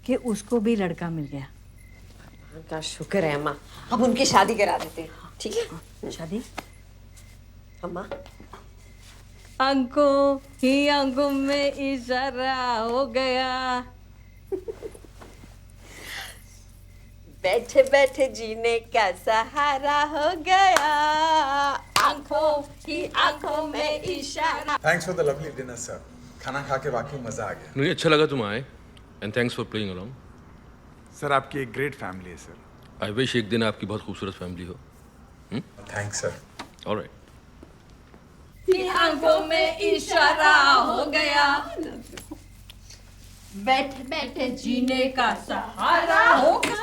कि उसको भी लड़का मिल गया। भगवान का शुक्र है अम्मा। अब उनकी शादी करा देते हैं, ठीक है? शादी? अम्मा, आंखों ही आंखों में इशारा हो गया। बैठे बैठे जीने का सहारा हो गया। आंखों ही आंखों में इशारा। Thanks for the lovely dinner sir. खाना खा के वाकई मजा आ गया। मुझे अच्छा लगा तुम आए, and thanks for playing along. Sir, आपकी एक ग्रेट फैमिली है सर। आई विश एक दिन आपकी बहुत खूबसूरत फैमिली हो। Thanks sir. ऑलराइट। आंखों में इशारा हो गया। बैठे बैठे जीने का सहारा हो गया।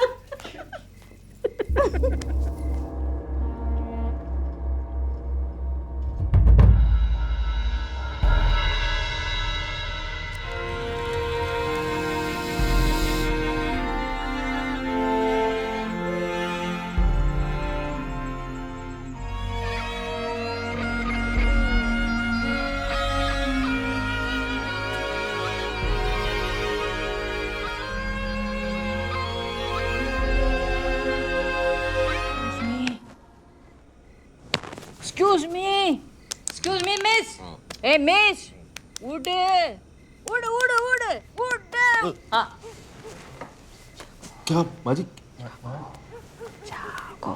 Excuse me, miss. Hey, miss. उड़ उड़ उड़ उड़ उड़ हाँ क्या माँ जी? जागो।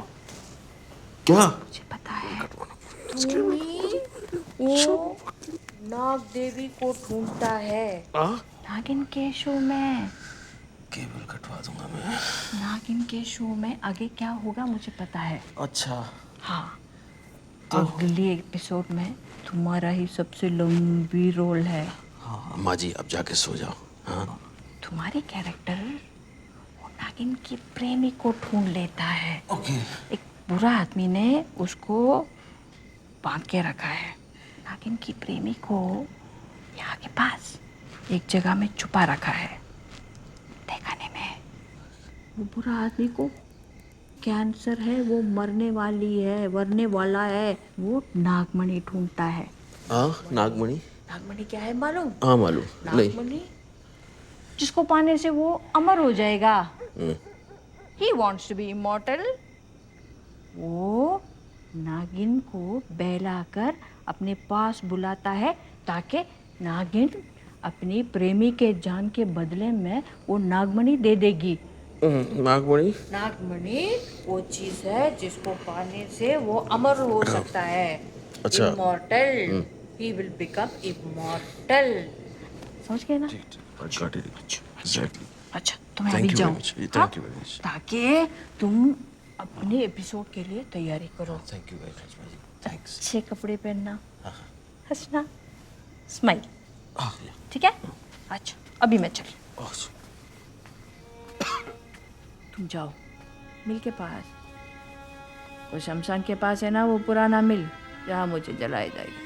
क्या? मुझे पता है तुम्ही वो नाग देवी को ढूंढता है। नागिन के शो में। केबल कटवा दूंगा मैं। नागिन के शो में आगे क्या होगा मुझे पता है। अच्छा। हाँ तो अगले एपिसोड में तुम्हारा ही सबसे लंबी रोल है। हाँ माँ जी अब जाके सो जाओ। हाँ तुम्हारे कैरेक्टर वो नागिन के प्रेमी को ढूंढ लेता है। ओके। एक बुरा आदमी ने उसको बांध के रखा है। नागिन की प्रेमी को यहाँ के पास एक जगह में छुपा रखा है। देखने में वो बुरा आदमी को कैंसर है, वो मरने वाला है। वो नागमणि ढूंढता है। नागमणि? नागमणि क्या है मालूम? हाँ मालूम। नागमणि जिसको पाने से वो अमर हो जाएगा। He wants to be immortal. वो नागिन को बहलाकर अपने पास बुलाता है ताकि नागिन अपनी प्रेमी के जान के बदले में वो नागमणि दे देगी। नागमणि? नागमणि वो चीज है जिसको पाने से वो अमर हो सकता है। अच्छा। Immortal. He will become immortal. समझ गए ना? अच्छा तो मैं अभी जाऊँ ताकि तुम अपने एपिसोड के लिए तैयारी करो। Thank you very much. अच्छे कपड़े पहनना, हंसना, स्माइल, ठीक है? अच्छा अभी मैं चल। तुम जाओ मिल के पास, वो शमशान के पास है ना वो पुराना मिल जहाँ मुझे जलाया जाएगा।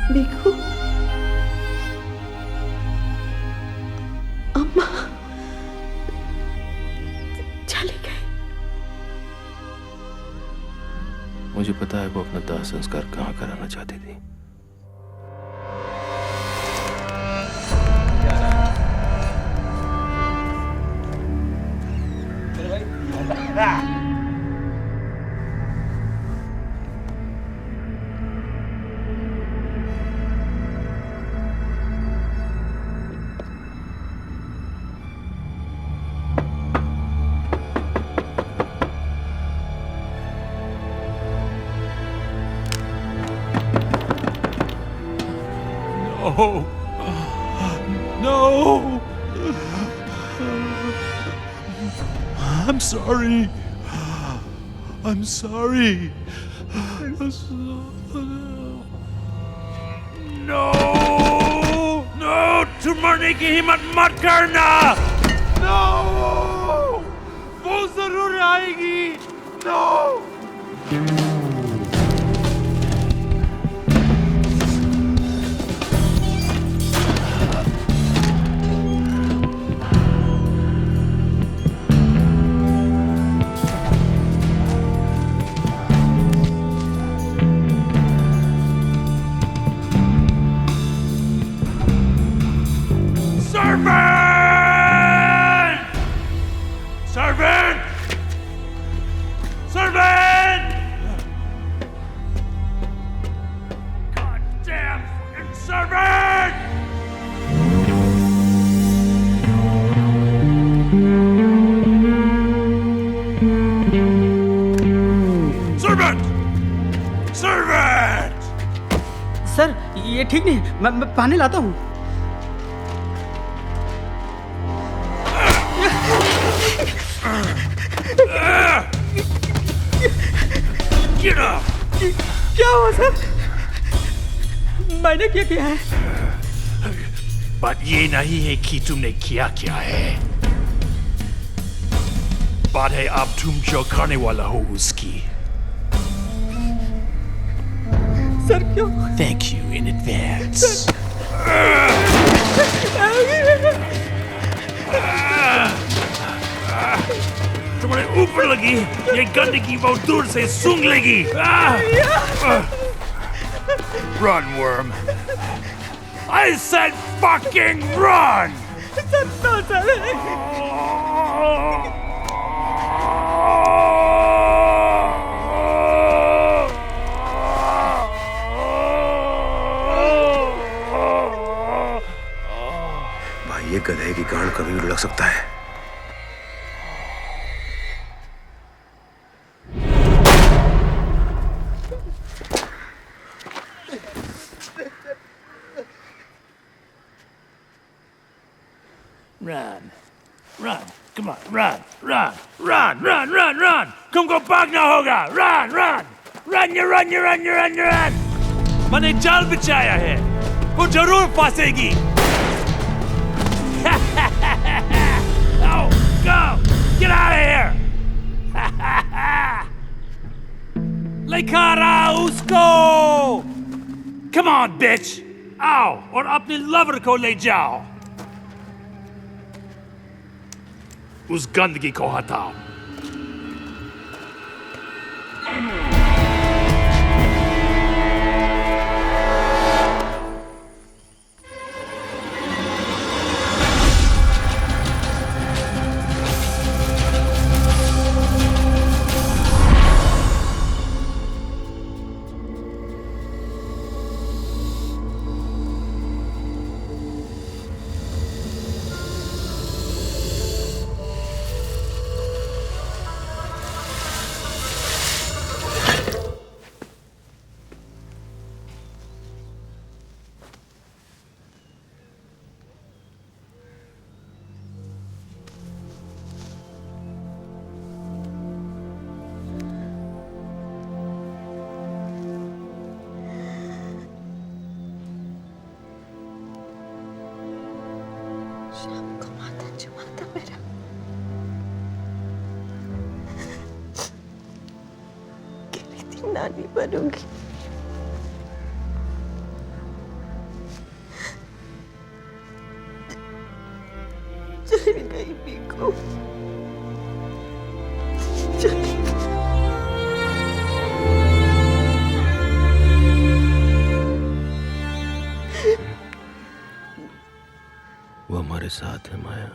देखो अम्मा चले गए। मुझे पता है वो अपना दाह संस्कार कहाँ कराना चाहती थी। No! I'm sorry. I'm sorry. No! No! तुम मरने की हिम्मत मत करना! No! वो जरूर आएगी! No! सर ये ठीक नहीं, मैं पानी लाता हूँ। क्या हुआ सर? मैंने क्या किया है? बात ये नहीं है कि तुमने क्या किया है, बात है अब तुम जो करने वाला हो उसकी। सर क्यों? Thank you in advance. तुम्हारे ऊपर लगी ये गंदगी बहुत दूर से सूंघ लेगी। Run, worm. I said fucking run! भाई ये गधे की गांड कभी भी लुढ़क सकता है। Run. Run. Come on. Run. Run. Run. Run. Run. Run. तुमको भागना होगा. Run. Run. Run. You run. You run. You run. You run. मैंने जाल बिछाया है. वो जरूर फंसेगी. Oh, go. Get out of here. लेकर आओ उसको. Come on, bitch. आओ और अपने lover को ले जाओ. उस गंदगी को हटाओ. शाम को माता चुमाता मेरा अकेली थी नानी बनूंगी. चली गई बीको. वो हमारे साथ है माया.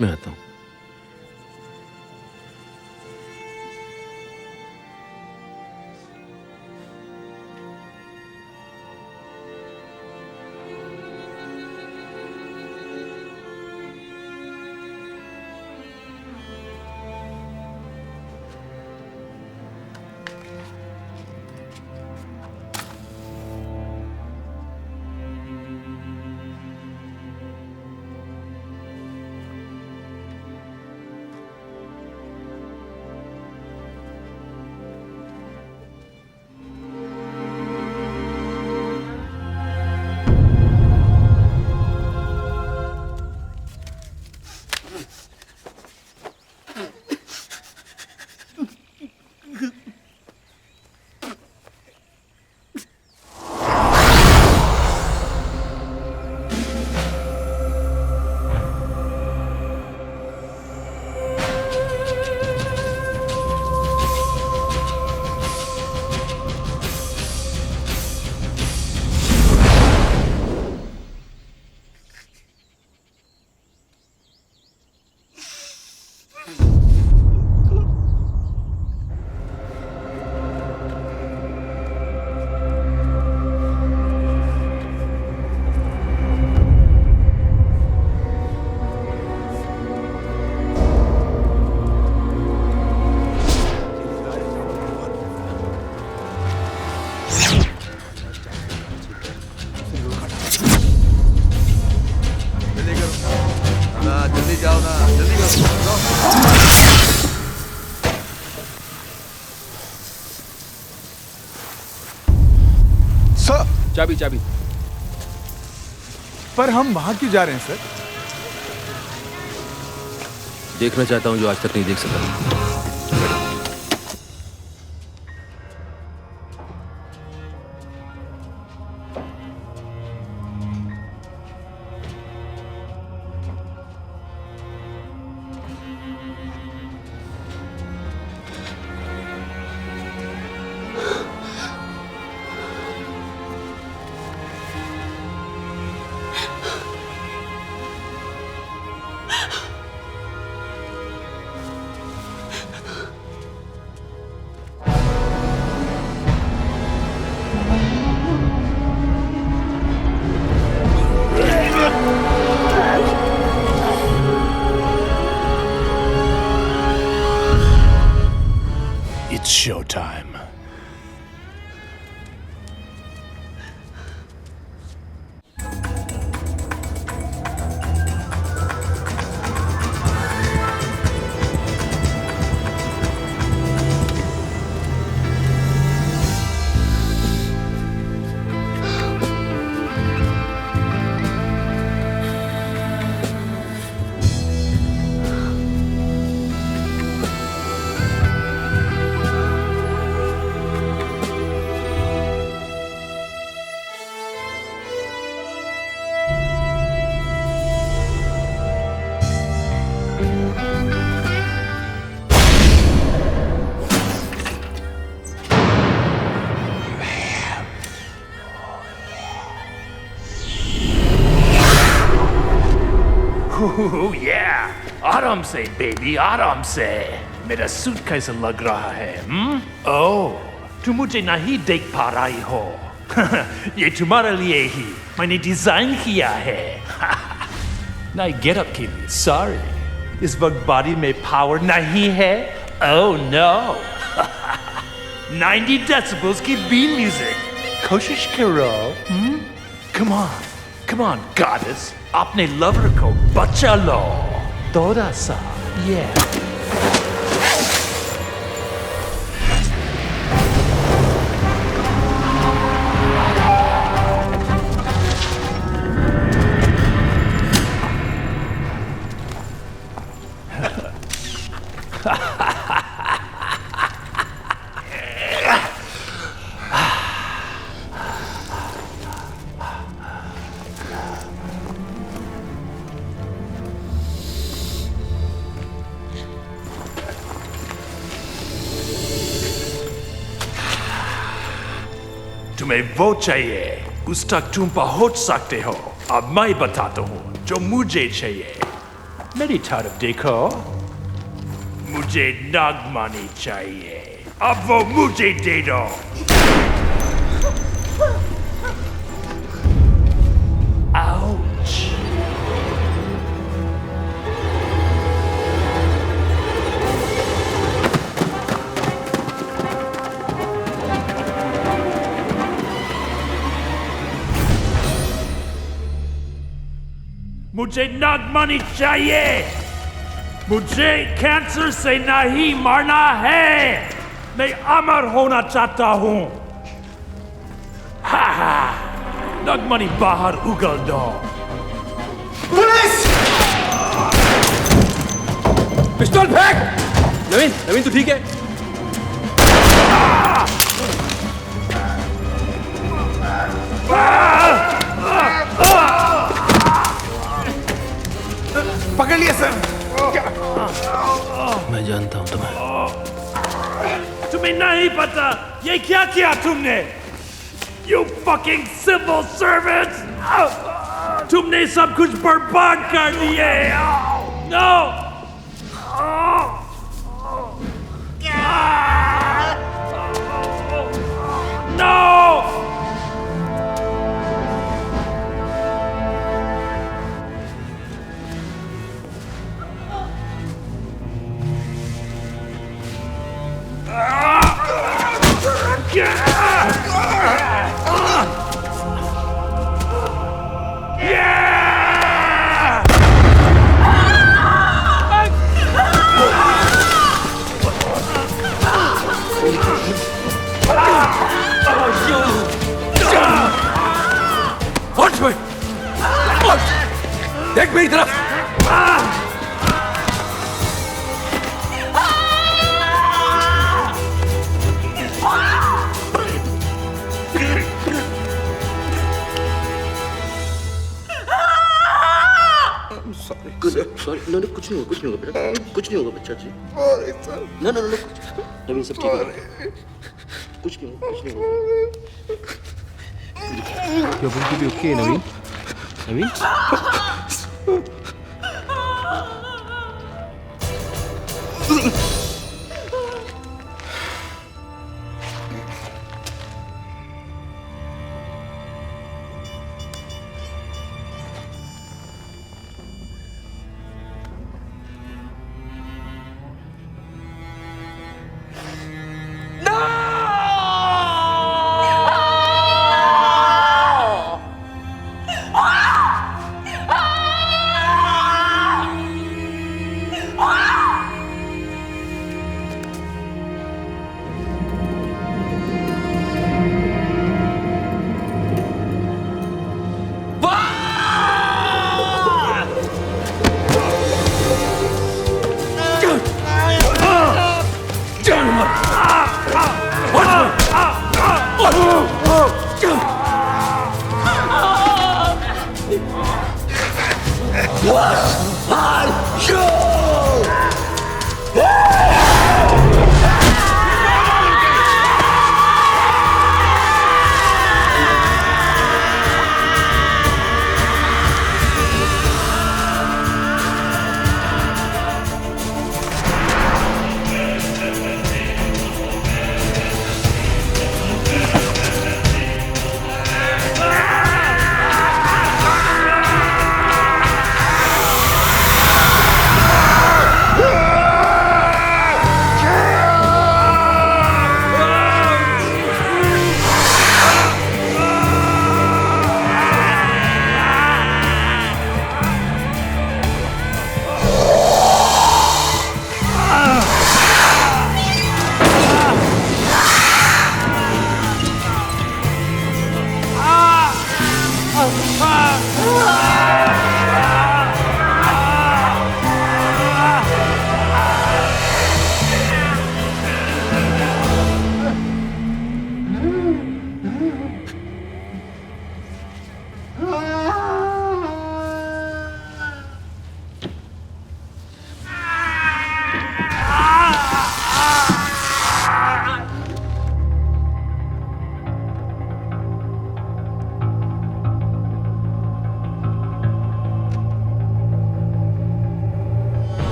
मैं आता हूं. जल्दी जाओ ना, जल्दी करो. सर चाबी चाबी. पर हम वहां क्यों जा रहे हैं सर? देखना चाहता हूं जो आज तक नहीं देख सका. It's showtime. Ooh, yeah! आराम से बेबी, आराम से। मेरा सूट कैसा लग रहा है? ओह, तुम मुझे नहीं देख पा रही हो। ये तुम्हारे लिए ही मैंने डिजाइन किया है। नहीं, गेट अप के लिए सॉरी। इस वक्त बॉडी में पावर नहीं है। Oh no. 90 डेसिबल्स की बीट म्यूजिक। कोशिश करो। Come on, goddess. अपने लवर को बचा लो। थोड़ा सा, yeah. तुम्हें वो चाहिए, उस तक तुम पहुंच सकते हो। अब मैं बताता हूँ जो मुझे चाहिए। मेरी तरफ देखो, मुझे नागमणि चाहिए। अब वो मुझे दे दो। आउच। मुझे नागमणि चाहिए। मुझे कैंसर से नहीं मरना है। मैं अमर होना चाहता हूँ। हा, नागमणि बाहर उगल दो। पुलिस! पिस्तौल फेंक! नवीन तू ठीक है? पकड़ लिया सर। मैं जानता हूं तुम्हें नहीं पता ये क्या किया तुमने? You fucking civil servants! तुमने सब कुछ बर्बाद कर दिए। No! No! देख मेरी तरफ। सॉरी ना, कुछ नहीं होगा बेटा, कुछ नहीं होगा बच्चा जी। ना नवीन सब ठीक है, कुछ नहीं होगा। You're going to be okay, Naveen.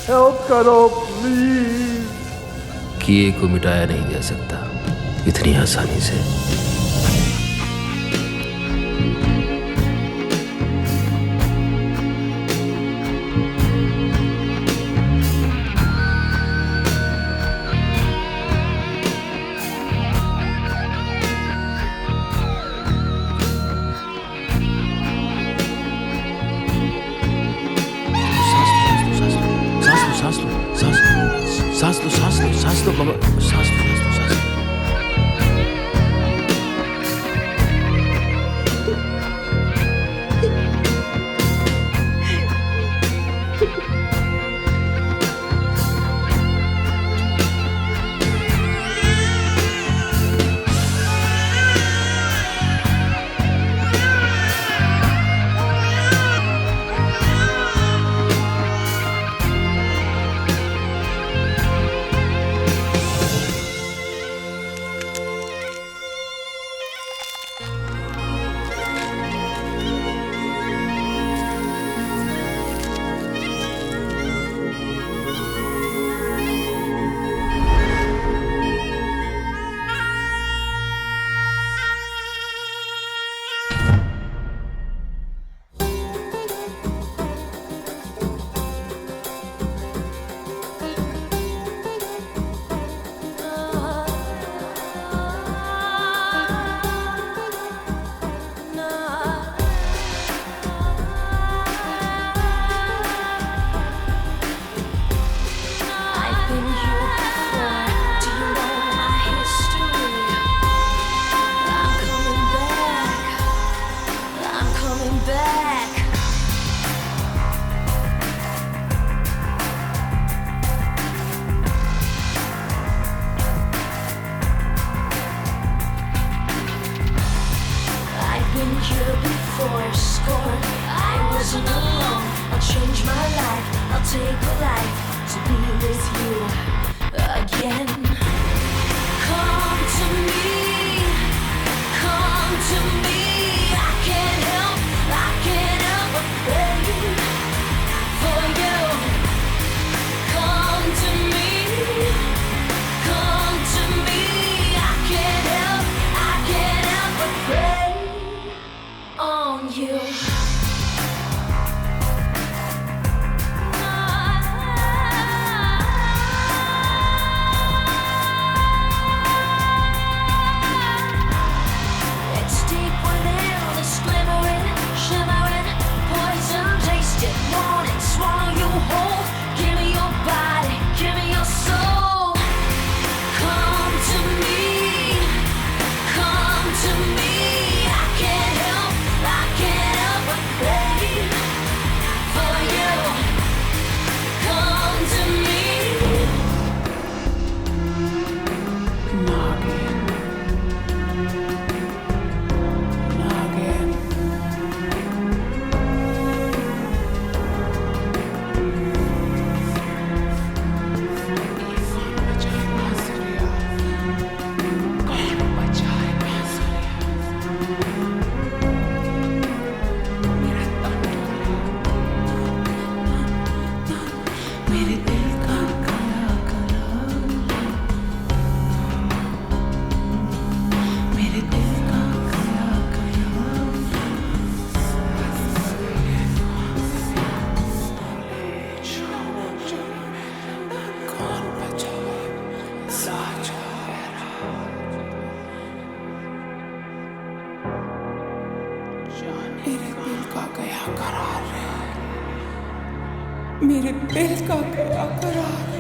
Help करो प्लीज। किए को मिटाया नहीं जा सकता इतनी आसानी से। सांस लो बाबा, सांस लो। मेरे दिल का क्या करा